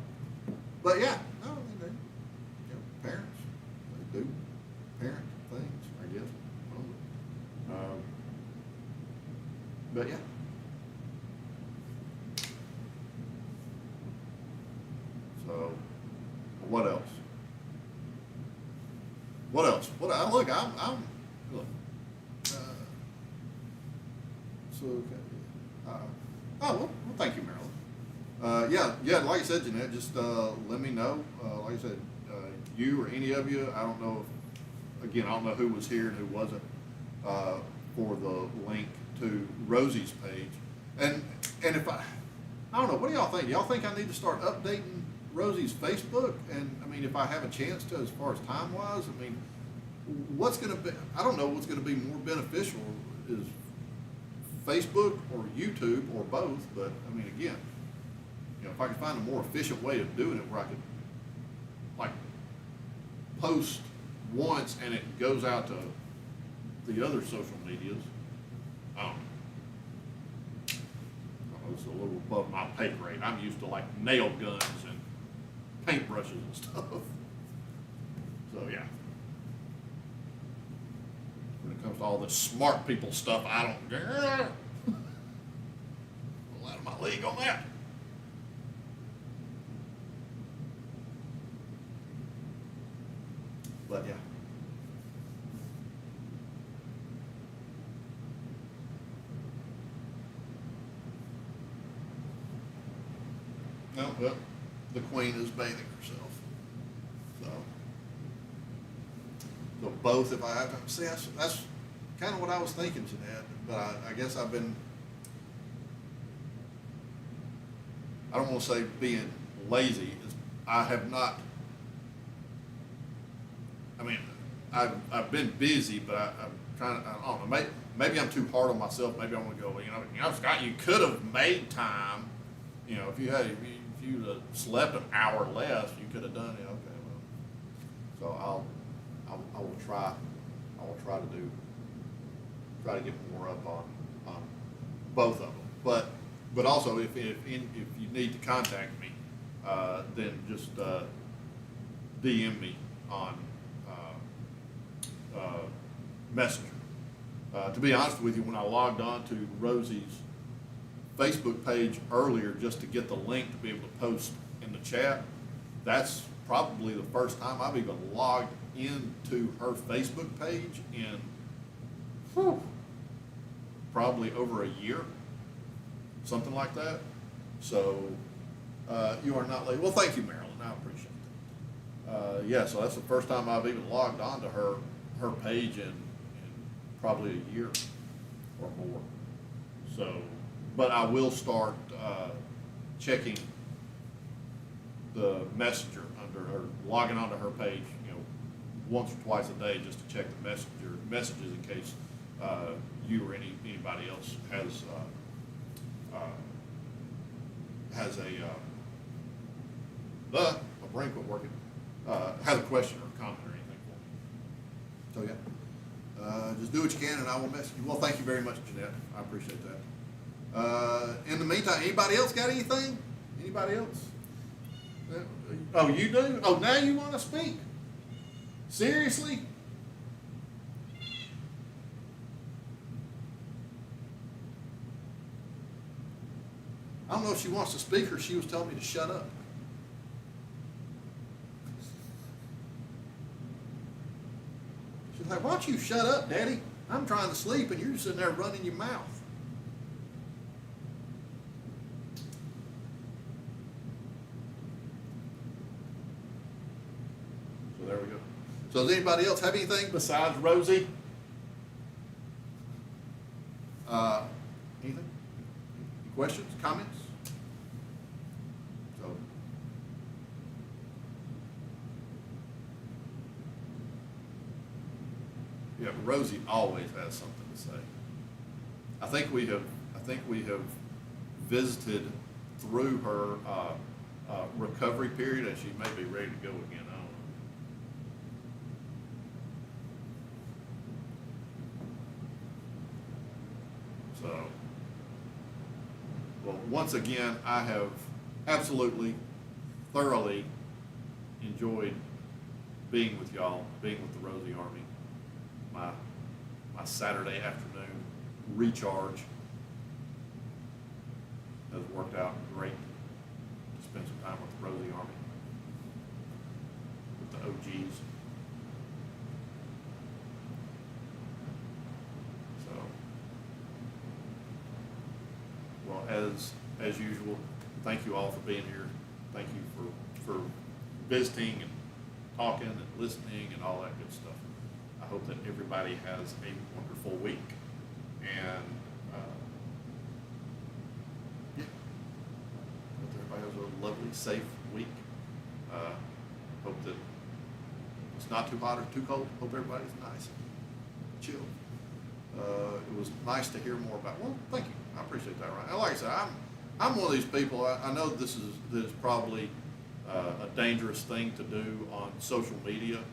yeah, no, I mean, you know, parents, they do parent things, I guess. But yeah. So, what else? What else? Look. So okay. Well, thank you, Marilyn. Yeah. Like I said, Jeanette, just let me know. Like I said, you or any of you. I don't know. I don't know who was here and who wasn't for the link to Rosie's page. And if I don't know. What do y'all think? Do y'all think I need to start updating Rosie's Facebook? And I mean, if I have a chance to, as far as time wise, I mean, what's going to be? I don't know what's going to be more beneficial is Facebook or YouTube or both. But I mean, again, you know, if I could find a more efficient way of doing it, where I could like post once and it goes out to the other social medias. it's a little above my pay grade. I'm used to like nail guns and paintbrushes and stuff. So yeah. When it comes to all this smart people stuff, I don't get out of my league on that. But yeah. No, well, the Queen is bathing herself. So both, if I have to, see, that's kind of what I was thinking, Jeanette, but I guess I've been, I don't want to say being lazy, I have not, I mean, I've been busy, but I'm trying to, I don't know, maybe I'm too hard on myself. Maybe I want to go, Scott, you could have made time, if you slept an hour less, you could have done it. Okay, well, so I will try to get more up on both of them. But also if you need to contact me, then just DM me on Messenger. To be honest with you, when I logged on to Rosie's Facebook page earlier just to get the link to be able to post in the chat, that's probably the first time I've even logged into her Facebook page in probably over a year, something like that. So you are not late. Well, thank you, Marilyn. I appreciate that. Yeah, so that's the first time I've even logged on to her page in probably a year or more. So, but I will start checking the messenger under her, logging onto her page, once or twice a day, just to check the messages in case you or anybody else has my brain quit working, has a question or a comment or anything for me. So yeah, just do what you can, and I will message you. Well, thank you very much, Jeanette. I appreciate that. In the meantime, anybody else got anything? Anybody else? Oh, you do? Oh, now you want to speak? Seriously? I don't know if she wants to speak or she was telling me to shut up. She's like, why don't you shut up, Daddy? I'm trying to sleep and you're sitting there running your mouth. So there we go. So does anybody else have anything besides Rosie? Anything? Any questions, comments? So, yeah, Rosie always has something to say. I think we have visited through her recovery period, and she may be ready to go again. I don't know. So, well, once again, I have absolutely, thoroughly enjoyed being with y'all, being with the Rosie Army. My Saturday afternoon recharge has worked out great to spend some time with the Rosie Army, with the OGs. So, well, as usual, thank you all for being here. Thank you for visiting and talking and listening and all that good stuff. I hope that everybody has a wonderful week, and yeah, hope everybody has a lovely, safe week. Hope that it's not too hot or too cold. Hope everybody's nice and chill. It was nice to hear more about. Well, thank you. I appreciate that. Right. And like I said, I'm one of these people. I know this is probably a dangerous thing to do on social media.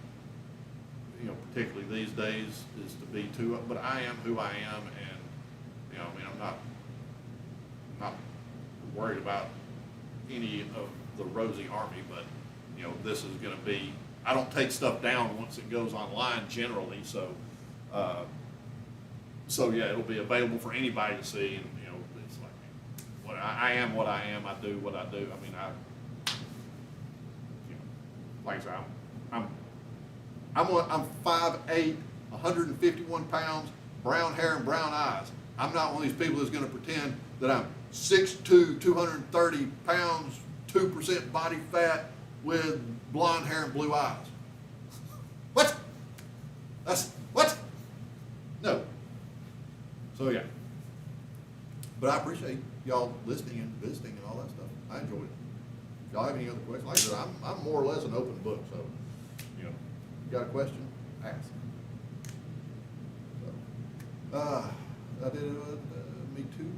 Particularly these days, is to be too. But I am who I am, and I'm not worried about any of the Rosie Army, but, you know, this is gonna be, I don't take stuff down once it goes online generally, so, yeah, it'll be available for anybody to see, and, you know, it's like, what I am what I am, I do what I do. I mean, you know, like I said, I'm 5'8", 151 pounds, brown hair and brown eyes. I'm not one of these people that's gonna pretend that I'm 6'2", 230 pounds, 2% body fat with blonde hair and blue eyes. What? What? No. So yeah. But I appreciate y'all listening and visiting and all that stuff. I enjoyed it. If y'all have any other questions, like I said, I'm more or less an open book, so, you know, you got a question, ask. So, I did me too.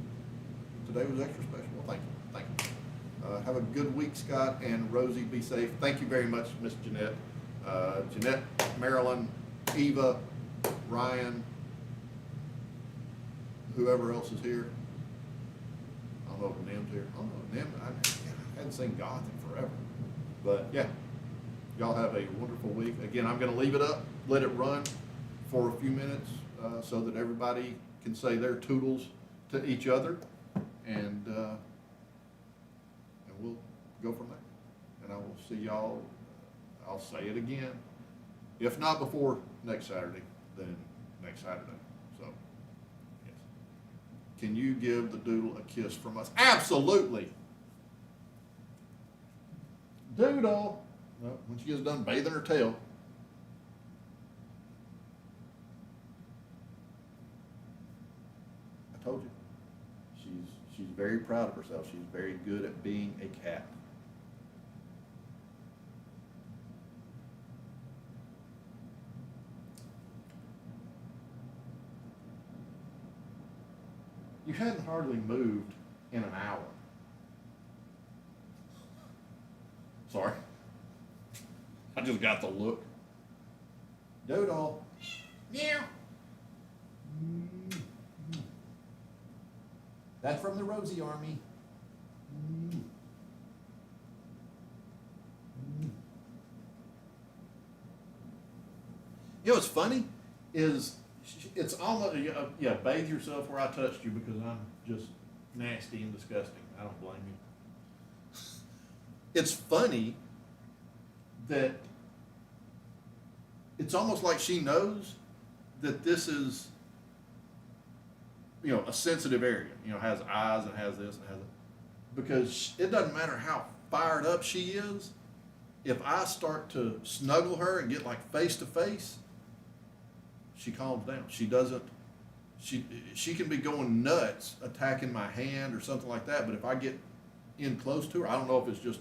Today was extra special. Well, thank you. Have a good week, Scott and Rosie. Be safe. Thank you very much, Miss Jeanette. Jeanette, Marilyn, Eva, Ryan, whoever else is here. I don't know if Nim's here. I don't know. Nim, I hadn't seen Goth in forever. But yeah, y'all have a wonderful week. Again, I'm going to leave it up, let it run for a few minutes so that everybody can say their toodles to each other, and we'll go from there. And I will see y'all, I'll say it again, if not before next Saturday, then next Saturday. So, yes. Can you give the doodle a kiss from us? Absolutely. Doodle. Well, when she gets done bathing her tail. I told you. She's very proud of herself. She's very good at being a cat. You hadn't hardly moved in an hour. Sorry. I just got the look. Doodle. Meow. That's from the Rosie Army. You know what's funny is it's almost, yeah, bathe yourself where I touched you because I'm just nasty and disgusting. I don't blame you. It's funny that it's almost like she knows that this is, you know, a sensitive area, you know, has eyes and has this and has it. Because it doesn't matter how fired up she is, if I start to snuggle her and get like face to face, she calms down. She doesn't, she can be going nuts attacking my hand or something like that, but if I get in close to her, I don't know if it's just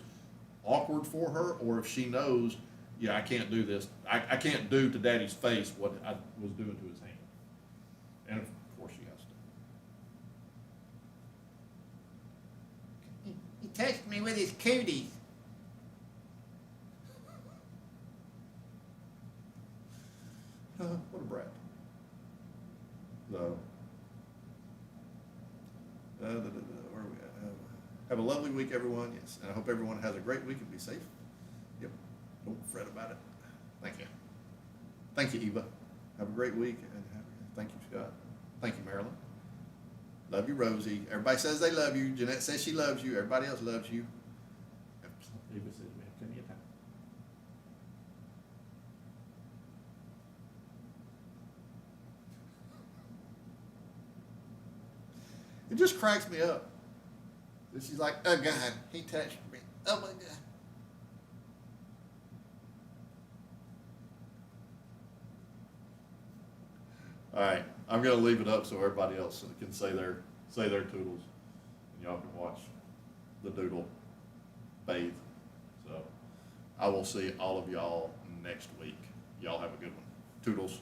awkward for her or if she knows, yeah, I can't do this. I can't do to Daddy's face what I was doing to his hand. And of course she has to. He touched me with his cooties. What a brat. So, where are we at? Have a lovely week, everyone. Yes, and I hope everyone has a great week and be safe. Yep, don't fret about it. Thank you. Thank you, Eva. Have a great week, and thank you, Scott. Thank you, Marilyn. Love you, Rosie. Everybody says they love you. Jeanette says she loves you. Everybody else loves you. Eva says we have plenty of time. It just cracks me up. She's like, oh God, he touched me. Oh my God. All right, I'm gonna leave it up so everybody else can say their toodles, and y'all can watch the doodle bathe. So I will see all of y'all next week. Y'all have a good one. Toodles.